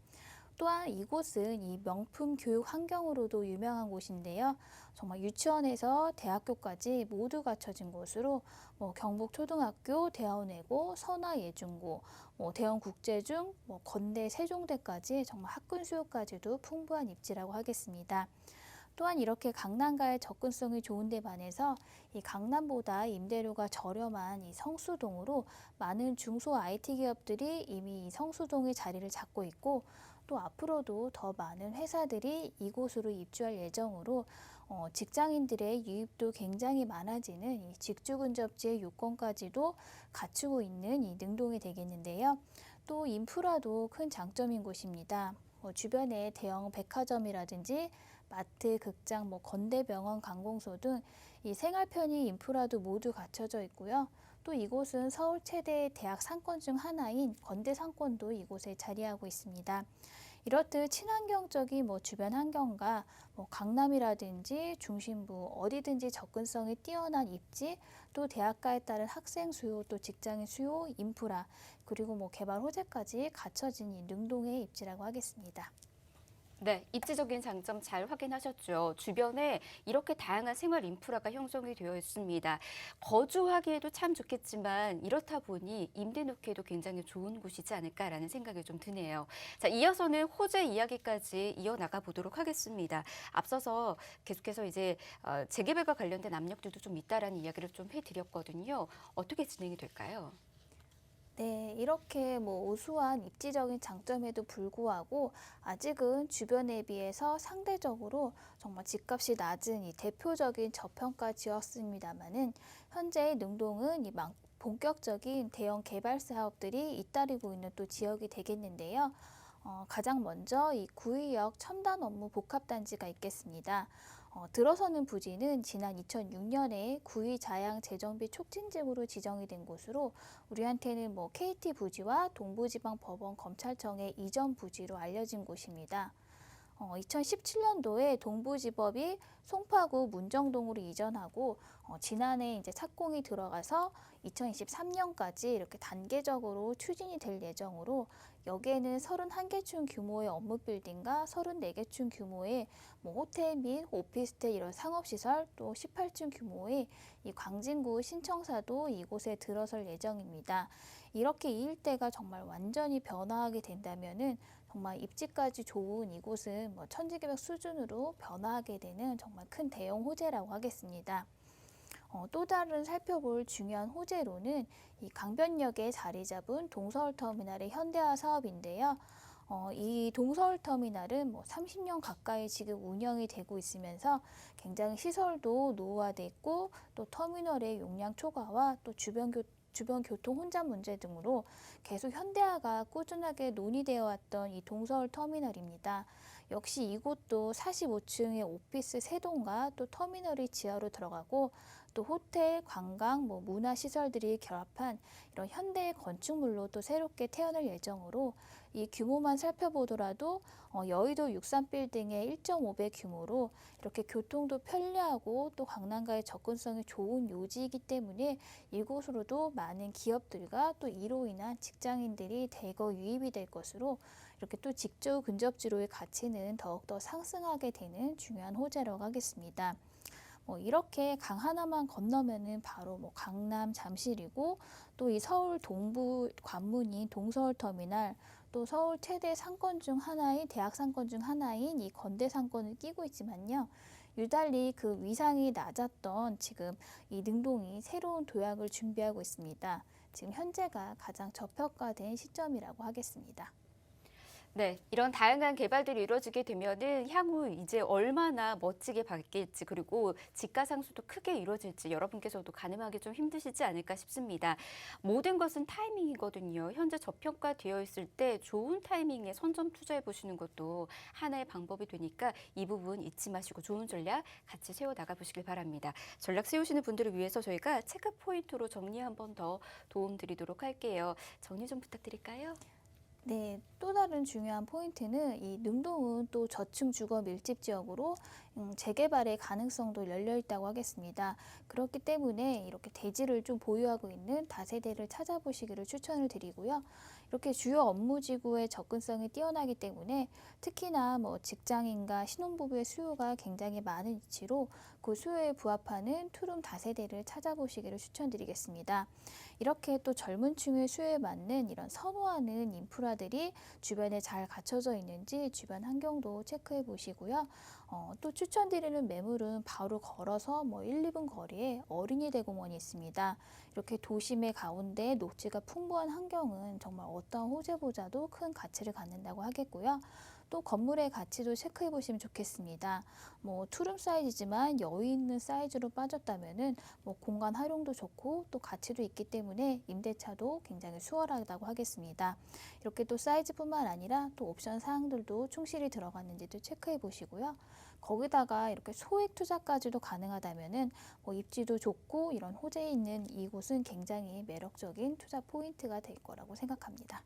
Speaker 3: 또한 이곳은 이 명품 교육 환경으로도 유명한 곳인데요. 정말 유치원에서 대학교까지 모두 갖춰진 곳으로 경북초등학교, 대하원외고, 선화예중고, 대원국제중, 건대 세종대까지 정말 학군 수요까지도 풍부한 입지라고 하겠습니다. 또한 이렇게 강남과의 접근성이 좋은 데 반해서 이 강남보다 임대료가 저렴한 이 성수동으로 많은 중소 IT 기업들이 이미 이 성수동에 자리를 잡고 있고 또 앞으로도 더 많은 회사들이 이곳으로 입주할 예정으로 직장인들의 유입도 굉장히 많아지는 이 직주 근접지의 요건까지도 갖추고 있는 이 능동이 되겠는데요. 또 인프라도 큰 장점인 곳입니다. 주변에 대형 백화점이라든지 마트, 극장, 건대병원, 관공서 등 이 생활 편의 인프라도 모두 갖춰져 있고요. 또 이곳은 서울 최대 대학 상권 중 하나인 건대 상권도 이곳에 자리하고 있습니다. 이렇듯 친환경적인 주변 환경과 강남이라든지 중심부 어디든지 접근성이 뛰어난 입지, 또 대학가에 따른 학생 수요, 또 직장인 수요, 인프라, 그리고 개발 호재까지 갖춰진 이 능동의 입지라고 하겠습니다.
Speaker 1: 네, 입지적인 장점 잘 확인하셨죠. 주변에 이렇게 다양한 생활 인프라가 형성이 되어 있습니다. 거주하기에도 참 좋겠지만 이렇다 보니 임대 놓기에도 굉장히 좋은 곳이지 않을까라는 생각이 좀 드네요. 자, 이어서는 호재 이야기까지 이어나가 보도록 하겠습니다. 앞서서 계속해서 이제 재개발과 관련된 압력들도 좀 있다라는 이야기를 좀 해드렸거든요. 어떻게 진행이 될까요?
Speaker 3: 네, 이렇게 우수한 입지적인 장점에도 불구하고 아직은 주변에 비해서 상대적으로 정말 집값이 낮은 이 대표적인 저평가 지역입니다만은 현재 능동은 본격적인 대형 개발 사업들이 잇따르고 있는 또 지역이 되겠는데요. 가장 먼저 이 구의역 첨단 업무 복합단지가 있겠습니다. 들어서는 부지는 지난 2006년에 구의 자양 재정비 촉진지구로 지정이 된 곳으로 우리한테는 KT 부지와 동부지방법원 검찰청의 이전 부지로 알려진 곳입니다. 2017년도에 동부지법이 송파구 문정동으로 이전하고 지난해 이제 착공이 들어가서 2023년까지 이렇게 단계적으로 추진이 될 예정으로 여기에는 31개층 규모의 업무 빌딩과 34개층 규모의 호텔 및 오피스텔 이런 상업시설 또 18층 규모의 이 광진구 신청사도 이곳에 들어설 예정입니다. 이렇게 이 일대가 정말 완전히 변화하게 된다면은 정말 입지까지 좋은 이곳은 뭐 천지개벽 수준으로 변화하게 되는 정말 큰 대형 호재라고 하겠습니다. 또 다른 살펴볼 중요한 호재로는 이 강변역에 자리 잡은 동서울터미널의 현대화 사업인데요. 이 동서울터미널은 뭐 30년 가까이 지금 운영이 되고 있으면서 굉장히 시설도 노후화돼 있고 또 터미널의 용량 초과와 또 주변 교통 혼잡 문제 등으로 계속 현대화가 꾸준하게 논의되어 왔던 이 동서울터미널입니다. 역시 이곳도 45층의 오피스 3동과 또 터미널이 지하로 들어가고 또 호텔, 관광, 문화시설들이 결합한 이런 현대 건축물로 또 새롭게 태어날 예정으로 이 규모만 살펴보더라도 여의도 63빌딩의 1.5배 규모로 이렇게 교통도 편리하고 또 강남과의 접근성이 좋은 요지이기 때문에 이곳으로도 많은 기업들과 또 이로 인한 직장인들이 대거 유입이 될 것으로 이렇게 또 직주 근접지로의 가치는 더욱더 상승하게 되는 중요한 호재라고 하겠습니다. 이렇게 강 하나만 건너면은 바로 강남 잠실이고 또 이 서울 동부 관문인 동서울터미널 또 서울 최대 상권 중 하나인 대학 상권 중 하나인 이 건대 상권을 끼고 있지만요. 유달리 그 위상이 낮았던 지금 이 능동이 새로운 도약을 준비하고 있습니다. 지금 현재가 가장 저평가된 시점이라고 하겠습니다.
Speaker 1: 네, 이런 다양한 개발들이 이루어지게 되면은 향후 이제 얼마나 멋지게 바뀔지 그리고 집가 상승도 크게 이루어질지 여러분께서도 가늠하기 좀 힘드시지 않을까 싶습니다. 모든 것은 타이밍이거든요. 현재 저평가되어 있을 때 좋은 타이밍에 선점 투자해 보시는 것도 하나의 방법이 되니까 이 부분 잊지 마시고 좋은 전략 같이 세워 나가 보시길 바랍니다. 전략 세우시는 분들을 위해서 저희가 체크 포인트로 정리 한 번 더 도움 드리도록 할게요. 정리 좀 부탁드릴까요?
Speaker 3: 네, 또 다른 중요한 포인트는 이 능동은 또 저층 주거 밀집 지역으로 재개발의 가능성도 열려 있다고 하겠습니다. 그렇기 때문에 이렇게 대지를 좀 보유하고 있는 다세대를 찾아보시기를 추천을 드리고요. 이렇게 주요 업무지구의 접근성이 뛰어나기 때문에 특히나 직장인과 신혼부부의 수요가 굉장히 많은 위치로 그 수요에 부합하는 투룸 다세대를 찾아보시기를 추천드리겠습니다. 이렇게 또 젊은 층의 수요에 맞는 이런 선호하는 인프라들이 주변에 잘 갖춰져 있는지 주변 환경도 체크해 보시고요. 또 추천드리는 매물은 바로 걸어서 1, 2분 거리에 어린이 대공원이 있습니다. 이렇게 도심의 가운데 녹지가 풍부한 환경은 정말 어떤 호재보다도 큰 가치를 갖는다고 하겠고요. 또 건물의 가치도 체크해 보시면 좋겠습니다. 투룸 사이즈지만 여유 있는 사이즈로 빠졌다면은 공간 활용도 좋고 또 가치도 있기 때문에 임대차도 굉장히 수월하다고 하겠습니다. 이렇게 또 사이즈뿐만 아니라 또 옵션 사항들도 충실히 들어갔는지도 체크해 보시고요. 거기다가 이렇게 소액 투자까지도 가능하다면은 입지도 좋고 이런 호재 있는 이곳은 굉장히 매력적인 투자 포인트가 될 거라고 생각합니다.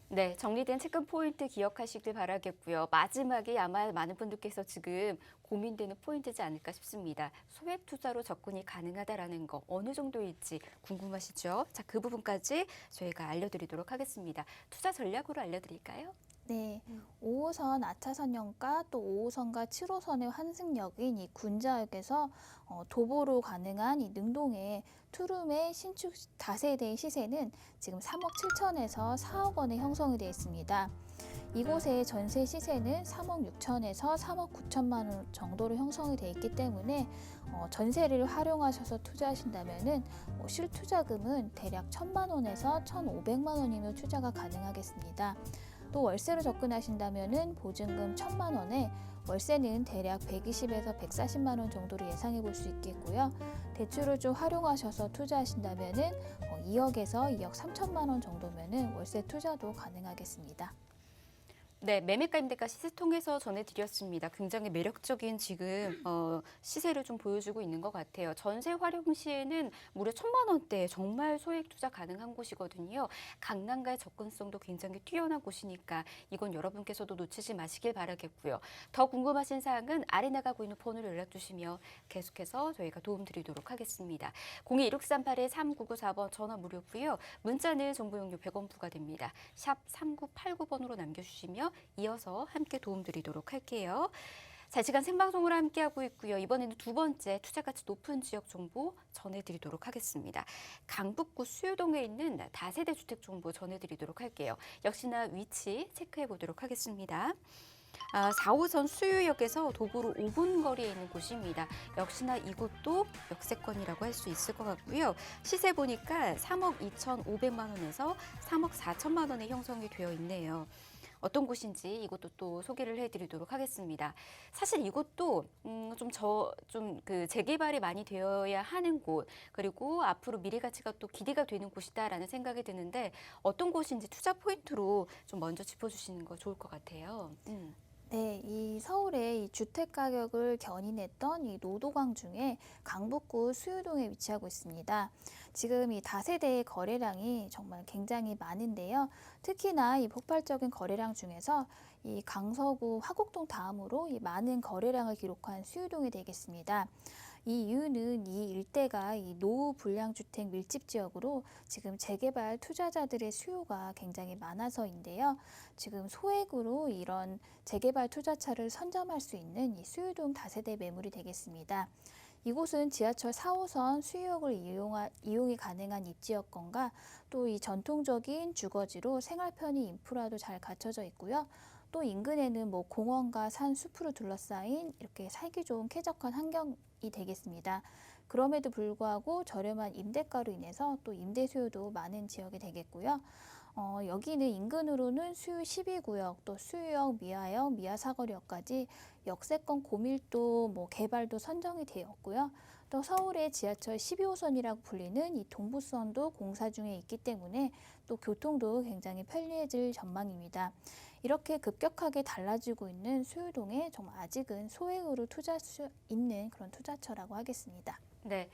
Speaker 1: 네, 정리된 체크 포인트 기억하시길 바라겠고요. 마지막에 아마 많은 분들께서 지금 고민되는 포인트지 않을까 싶습니다. 소액 투자로 접근이 가능하다라는 거 어느 정도일지 궁금하시죠? 자, 그 부분까지 저희가 알려드리도록 하겠습니다. 투자 전략으로 알려드릴까요?
Speaker 3: 네, 5호선 아차선역과 또 5호선과 7호선의 환승역인 이 군자역에서 도보로 가능한 이 능동의 투룸의 신축 다세대의 시세는 지금 3억 7천에서 4억 원에 형성이 되어 있습니다. 이곳의 전세 시세는 3억 6천에서 3억 9천만 원 정도로 형성이 되어 있기 때문에 전세를 활용하셔서 투자하신다면은 실투자금은 대략 1,000만 원에서 1,500만 원이면 투자가 가능하겠습니다. 또 월세로 접근하신다면은 보증금 1,000만 원에 월세는 대략 120에서 140만 원 정도로 예상해 볼 수 있겠고요. 대출을 좀 활용하셔서 투자하신다면은 2억에서 2억 3천만 원 정도면은 월세 투자도 가능하겠습니다.
Speaker 1: 네, 매매가 임대가 시세 통해서 전해드렸습니다. 굉장히 매력적인 지금 시세를 좀 보여주고 있는 것 같아요. 전세 활용 시에는 무려 1,000만 원대 정말 소액 투자 가능한 곳이거든요. 강남과의 접근성도 굉장히 뛰어난 곳이니까 이건 여러분께서도 놓치지 마시길 바라겠고요. 더 궁금하신 사항은 아래 나가고 있는 번호로 연락 주시면 계속해서 저희가 도움드리도록 하겠습니다. 02-1638-3994번 전화 무료고요. 문자는 정보 용료 100원 부과됩니다. 샵 3989번으로 남겨주시면 이어서 함께 도움드리도록 할게요. 실시간 생방송으로 함께하고 있고요. 이번에는 두 번째 투자가치 높은 지역 정보 전해드리도록 하겠습니다. 강북구 수유동에 있는 다세대 주택 정보 전해드리도록 할게요. 역시나 위치 체크해 보도록 하겠습니다. 4호선 수유역에서 도보로 5분 거리에 있는 곳입니다. 역시나 이곳도 역세권이라고 할 수 있을 것 같고요. 시세 보니까 3억 2,500만 원에서 3억 4천만 원에 형성이 되어 있네요. 어떤 곳인지 이것도 또 소개를 해드리도록 하겠습니다. 사실 이곳도 그 재개발이 많이 되어야 하는 곳, 그리고 앞으로 미래 가치가 또 기대가 되는 곳이다라는 생각이 드는데 어떤 곳인지 투자 포인트로 좀 먼저 짚어주시는 거 좋을 것 같아요.
Speaker 3: 네, 이 서울의 이 주택 가격을 견인했던 이 노도강 중에 강북구 수유동에 위치하고 있습니다. 지금 이 다세대의 거래량이 정말 굉장히 많은데요. 특히나 이 폭발적인 거래량 중에서 이 강서구 화곡동 다음으로 이 많은 거래량을 기록한 수유동이 되겠습니다. 이 이유는 이 일대가 이 노후 불량주택 밀집 지역으로 지금 재개발 투자자들의 수요가 굉장히 많아서인데요. 지금 소액으로 이런 재개발 투자차를 선점할 수 있는 이 수유동 다세대 매물이 되겠습니다. 이곳은 지하철 4호선 수유역을 이용이 가능한 입지여건과 또 이 전통적인 주거지로 생활 편의 인프라도 잘 갖춰져 있고요. 또 인근에는 뭐 공원과 산, 숲으로 둘러싸인 이렇게 살기 좋은 쾌적한 환경이 되겠습니다. 그럼에도 불구하고 저렴한 임대가로 인해서 또 임대 수요도 많은 지역이 되겠고요. 여기는 인근으로는 수유 12구역, 또 수유역, 미아역, 미아사거리역까지 역세권 고밀도 개발도 선정이 되었고요. 또 서울의 지하철 12호선이라고 불리는 이 동부선도 공사 중에 있기 때문에 또 교통도 굉장히 편리해질 전망입니다. 이렇게 급격하게 달라지고 있는 수유동에 정말 아직은 소액으로 투자할 수 있는 그런 투자처라고 하겠습니다.
Speaker 1: 네.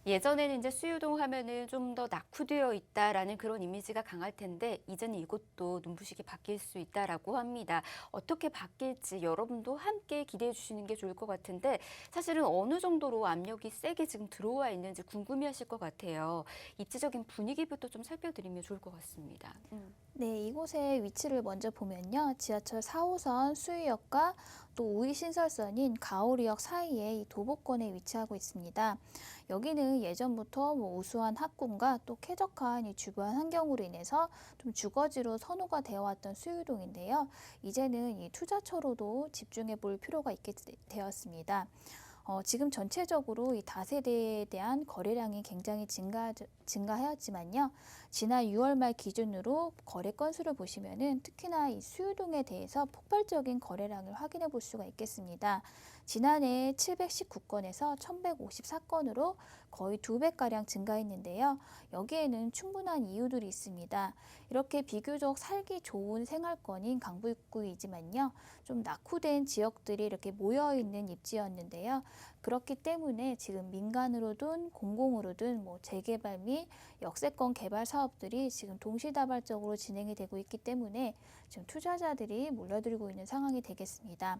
Speaker 1: 예전에는 이제 수유동 하면은 좀 더 낙후되어 있다라는 그런 이미지가 강할 텐데 이제는 이곳도 눈부시게 바뀔 수 있다라고 합니다. 어떻게 바뀔지 여러분도 함께 기대해 주시는 게 좋을 것 같은데 사실은 어느 정도로 압력이 세게 지금 들어와 있는지 궁금해하실 것 같아요. 입지적인 분위기부터 좀 살펴드리면 좋을 것 같습니다.
Speaker 3: 네, 이곳의 위치를 먼저 보면요. 지하철 4호선 수유역과 또 우이신설선인 가오리역 사이에 이 도보권에 위치하고 있습니다. 여기는 예전부터 우수한 학군과 또 쾌적한 이 주변 환경으로 인해서 좀 주거지로 선호가 되어 왔던 수유동인데요. 이제는 이 투자처로도 집중해 볼 필요가 있게 되었습니다. 지금 전체적으로 이 다세대에 대한 거래량이 굉장히 증가하였지만요. 지난 6월 말 기준으로 거래 건수를 보시면은 특히나 이 수유동에 대해서 폭발적인 거래량을 확인해 볼 수가 있겠습니다. 지난해 719건에서 1154건으로 거의 2배가량 증가했는데요. 여기에는 충분한 이유들이 있습니다. 이렇게 비교적 살기 좋은 생활권인 강북구이지만요. 좀 낙후된 지역들이 이렇게 모여있는 입지였는데요. 그렇기 때문에 지금 민간으로든 공공으로든 재개발 및 역세권 개발 사업들이 지금 동시다발적으로 진행이 되고 있기 때문에 지금 투자자들이 몰려들고 있는 상황이 되겠습니다.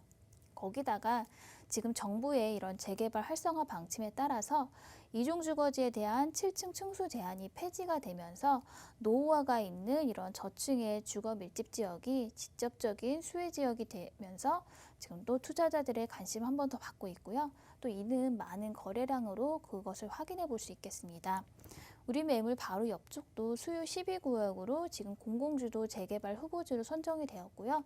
Speaker 3: 거기다가 지금 정부의 이런 재개발 활성화 방침에 따라서 이중주거지에 대한 7층 층수 제한이 폐지가 되면서 노후화가 있는 이런 저층의 주거 밀집 지역이 직접적인 수혜 지역이 되면서 지금 또 투자자들의 관심 한 번 더 받고 있고요. 또 이는 많은 거래량으로 그것을 확인해 볼 수 있겠습니다. 우리 매물 바로 옆쪽도 수유 12구역으로 지금 공공주도 재개발 후보지로 선정이 되었고요.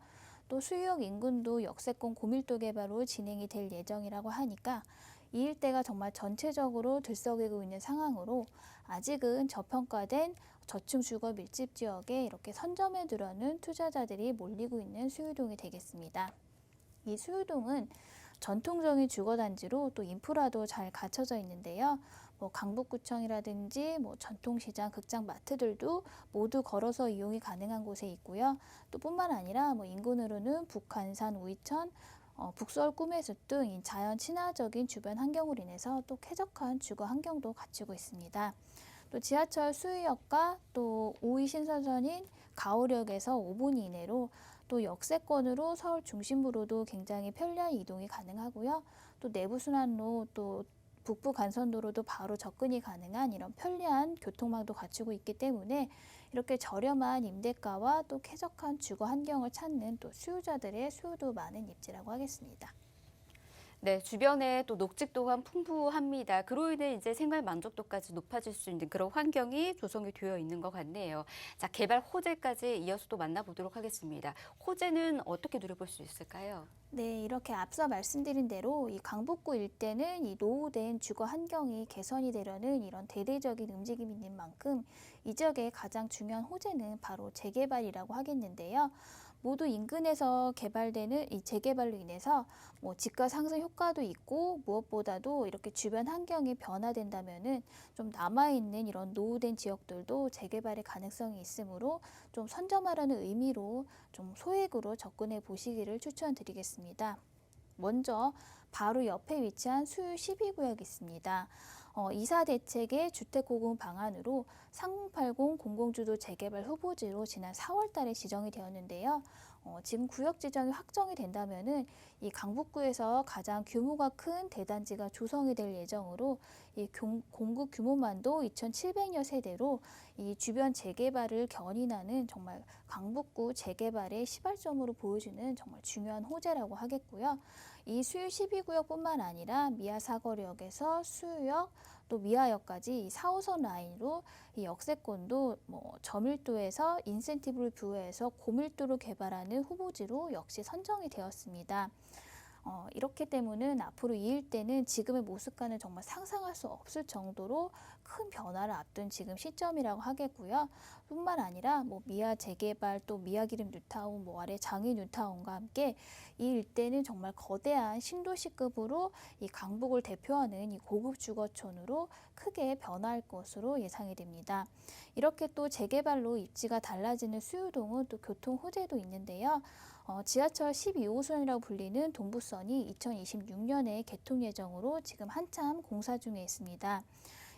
Speaker 3: 또 수유역 인근도 역세권 고밀도 개발로 진행이 될 예정이라고 하니까 이 일대가 정말 전체적으로 들썩이고 있는 상황으로 아직은 저평가된 저층 주거 밀집 지역에 이렇게 선점에 들어오는 투자자들이 몰리고 있는 수유동이 되겠습니다. 이 수유동은 전통적인 주거단지로 또 인프라도 잘 갖춰져 있는데요. 강북구청이라든지 전통시장, 극장, 마트들도 모두 걸어서 이용이 가능한 곳에 있고요. 또 뿐만 아니라 인근으로는 북한산, 우이천, 북서울 꿈의숲 등 자연 친화적인 주변 환경으로 인해서 또 쾌적한 주거 환경도 갖추고 있습니다. 또 지하철 수유역과 또 우이신설선인 가오역에서 5분 이내로 또 역세권으로 서울 중심부로도 굉장히 편리한 이동이 가능하고요. 또 내부순환로 또 북부 간선도로도 바로 접근이 가능한 이런 편리한 교통망도 갖추고 있기 때문에 이렇게 저렴한 임대가와 또 쾌적한 주거 환경을 찾는 또 수요자들의 수요도 많은 입지라고 하겠습니다.
Speaker 1: 네, 주변에 또 녹지 또한 풍부합니다. 그로 인해 이제 생활 만족도까지 높아질 수 있는 그런 환경이 조성이 되어 있는 것 같네요. 자, 개발 호재까지 이어서 또 만나보도록 하겠습니다. 호재는 어떻게 누려볼 수 있을까요?
Speaker 3: 네, 이렇게 앞서 말씀드린 대로 이 강북구 일대는 이 노후된 주거 환경이 개선이 되려는 이런 대대적인 움직임이 있는 만큼 이 지역의 가장 중요한 호재는 바로 재개발이라고 하겠는데요. 모두 인근에서 개발되는 이 재개발로 인해서 뭐 집가 상승 효과도 있고 무엇보다도 이렇게 주변 환경이 변화된다면은 좀 남아있는 이런 노후된 지역들도 재개발의 가능성이 있으므로 좀 선점하라는 의미로 좀 소액으로 접근해 보시기를 추천드리겠습니다. 먼저 바로 옆에 위치한 수유 12구역이 있습니다. 이사 대책의 주택 공급 방안으로 3080 공공주도 재개발 후보지로 지난 4월 달에 지정이 되었는데요. 지금 구역 지정이 확정이 된다면은 이 강북구에서 가장 규모가 큰 대단지가 조성이 될 예정으로 이 공급 규모만도 2,700여 세대로 이 주변 재개발을 견인하는 정말 강북구 재개발의 시발점으로 보여지는 정말 중요한 호재라고 하겠고요. 이 수유 12구역뿐만 아니라 미아 사거리역에서 수유역 또 미아역까지 이 4호선 라인으로 이 역세권도 뭐 저밀도에서 인센티브를 부여해서 고밀도로 개발하는 후보지로 역시 선정이 되었습니다. 이렇기 때문에 앞으로 이 일대는 지금의 모습과는 정말 상상할 수 없을 정도로 큰 변화를 앞둔 지금 시점이라고 하겠고요. 뿐만 아니라 뭐 미아 재개발 또 미아기름 뉴타운 뭐 아래 장위 뉴타운과 함께 이 일대는 정말 거대한 신도시급으로 이 강북을 대표하는 이 고급 주거촌으로 크게 변화할 것으로 예상이 됩니다. 이렇게 또 재개발로 입지가 달라지는 수유동은 또 교통 호재도 있는데요. 지하철 12호선이라고 불리는 동부선이 2026년에 개통 예정으로 지금 한참 공사 중에 있습니다.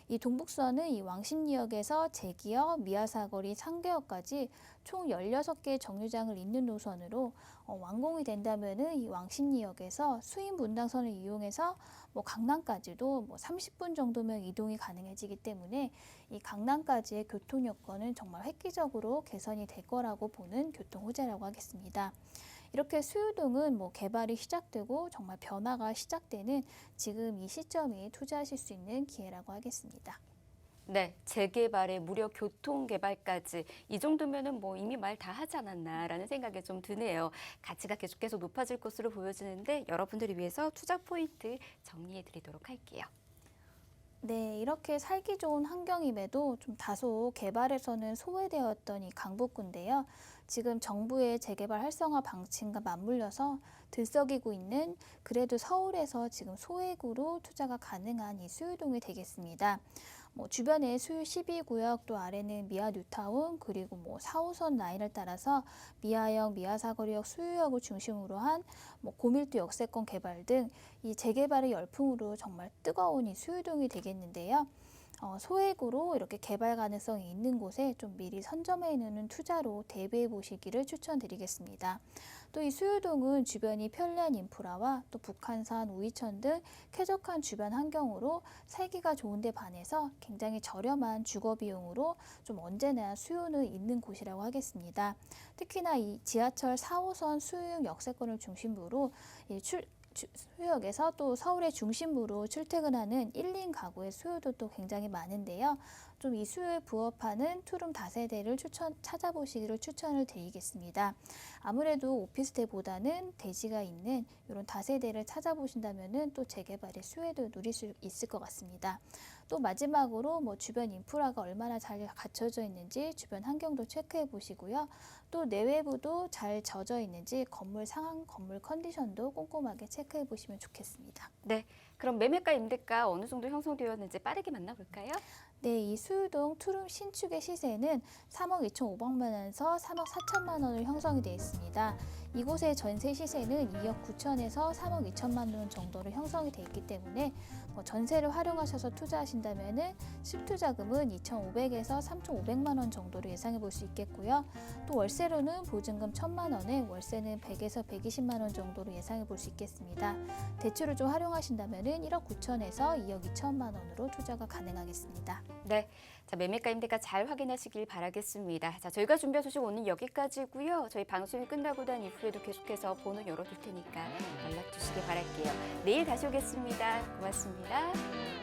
Speaker 3: 이 동북선은 이 왕십리역에서 제기역, 미아사거리, 상계역까지 총 16개의 정류장을 잇는 노선으로 완공이 된다면은 이 왕십리역에서 수인 분당선을 이용해서 뭐 강남까지도 뭐 30분 정도면 이동이 가능해지기 때문에 이 강남까지의 교통 여건은 정말 획기적으로 개선이 될 거라고 보는 교통 호재라고 하겠습니다. 이렇게 수유동은 뭐 개발이 시작되고 정말 변화가 시작되는 지금 이 시점이 투자하실 수 있는 기회라고 하겠습니다.
Speaker 1: 네, 재개발에 무려 교통개발까지 이 정도면은 뭐 이미 말 다 하지 않았나라는 생각이 좀 드네요. 가치가 계속해서 높아질 것으로 보여지는데 여러분들을 위해서 투자 포인트 정리해 드리도록 할게요.
Speaker 3: 네, 이렇게 살기 좋은 환경임에도 좀 다소 개발에서는 소외되었던 이 강북구인데요. 지금 정부의 재개발 활성화 방침과 맞물려서 들썩이고 있는 그래도 서울에서 지금 소액으로 투자가 가능한 이 수유동이 되겠습니다. 뭐 주변에 수유 12구역 또 아래는 미아 뉴타운 그리고 뭐 4호선 라인을 따라서 미아역, 미아사거리역, 수유역을 중심으로 한 뭐 고밀도 역세권 개발 등 이 재개발의 열풍으로 정말 뜨거운 이 수유동이 되겠는데요. 소액으로 이렇게 개발 가능성이 있는 곳에 좀 미리 선점해 놓는 투자로 대비해 보시기를 추천드리겠습니다. 또 이 수유동은 주변이 편리한 인프라와 또 북한산, 우이천 등 쾌적한 주변 환경으로 살기가 좋은데 반해서 굉장히 저렴한 주거 비용으로 좀 언제나 수요는 있는 곳이라고 하겠습니다. 특히나 이 지하철 4호선 수유역 역세권을 중심으로 수유역에서 또 서울의 중심부로 출퇴근하는 1인 가구의 수요도 또 굉장히 많은데요. 좀 이 수요에 부합하는 투룸 다세대를 찾아보시기를 추천을 드리겠습니다. 아무래도 오피스텔보다는 대지가 있는 이런 다세대를 찾아보신다면은 또 재개발의 수요도 누릴 수 있을 것 같습니다. 또 마지막으로 뭐 주변 인프라가 얼마나 잘 갖춰져 있는지 주변 환경도 체크해 보시고요. 또 내외부도 잘 젖어 있는지 건물 상황, 건물 컨디션도 꼼꼼하게 체크해 보시면 좋겠습니다.
Speaker 1: 네, 그럼 매매가 임대가 어느 정도 형성되었는지 빠르게 만나볼까요?
Speaker 3: 네, 이 수유동 투룸 신축의 시세는 3억 2,500만 원에서 3억 4천만 원으로 형성이 되어 있습니다. 이곳의 전세 시세는 2억 9천에서 3억 2천만 원 정도로 형성이 되어 있기 때문에 전세를 활용하셔서 투자하신다면은 실투자금은 2,500에서 3,500만 원 정도로 예상해 볼 수 있겠고요. 또 월세로는 보증금 1,000만 원에 월세는 100에서 120만 원 정도로 예상해 볼 수 있겠습니다. 대출을 좀 활용하신다면은 1억 9천에서 2억 2천만 원으로 투자가 가능하겠습니다.
Speaker 1: 네, 자, 매매가 임대가 잘 확인하시길 바라겠습니다. 자, 저희가 준비한 소식 오늘 여기까지고요. 저희 방송이 끝나고 난 이후에도 계속해서 번호 열어둘 테니까 연락 주시기 바랄게요. 내일 다시 오겠습니다. 고맙습니다.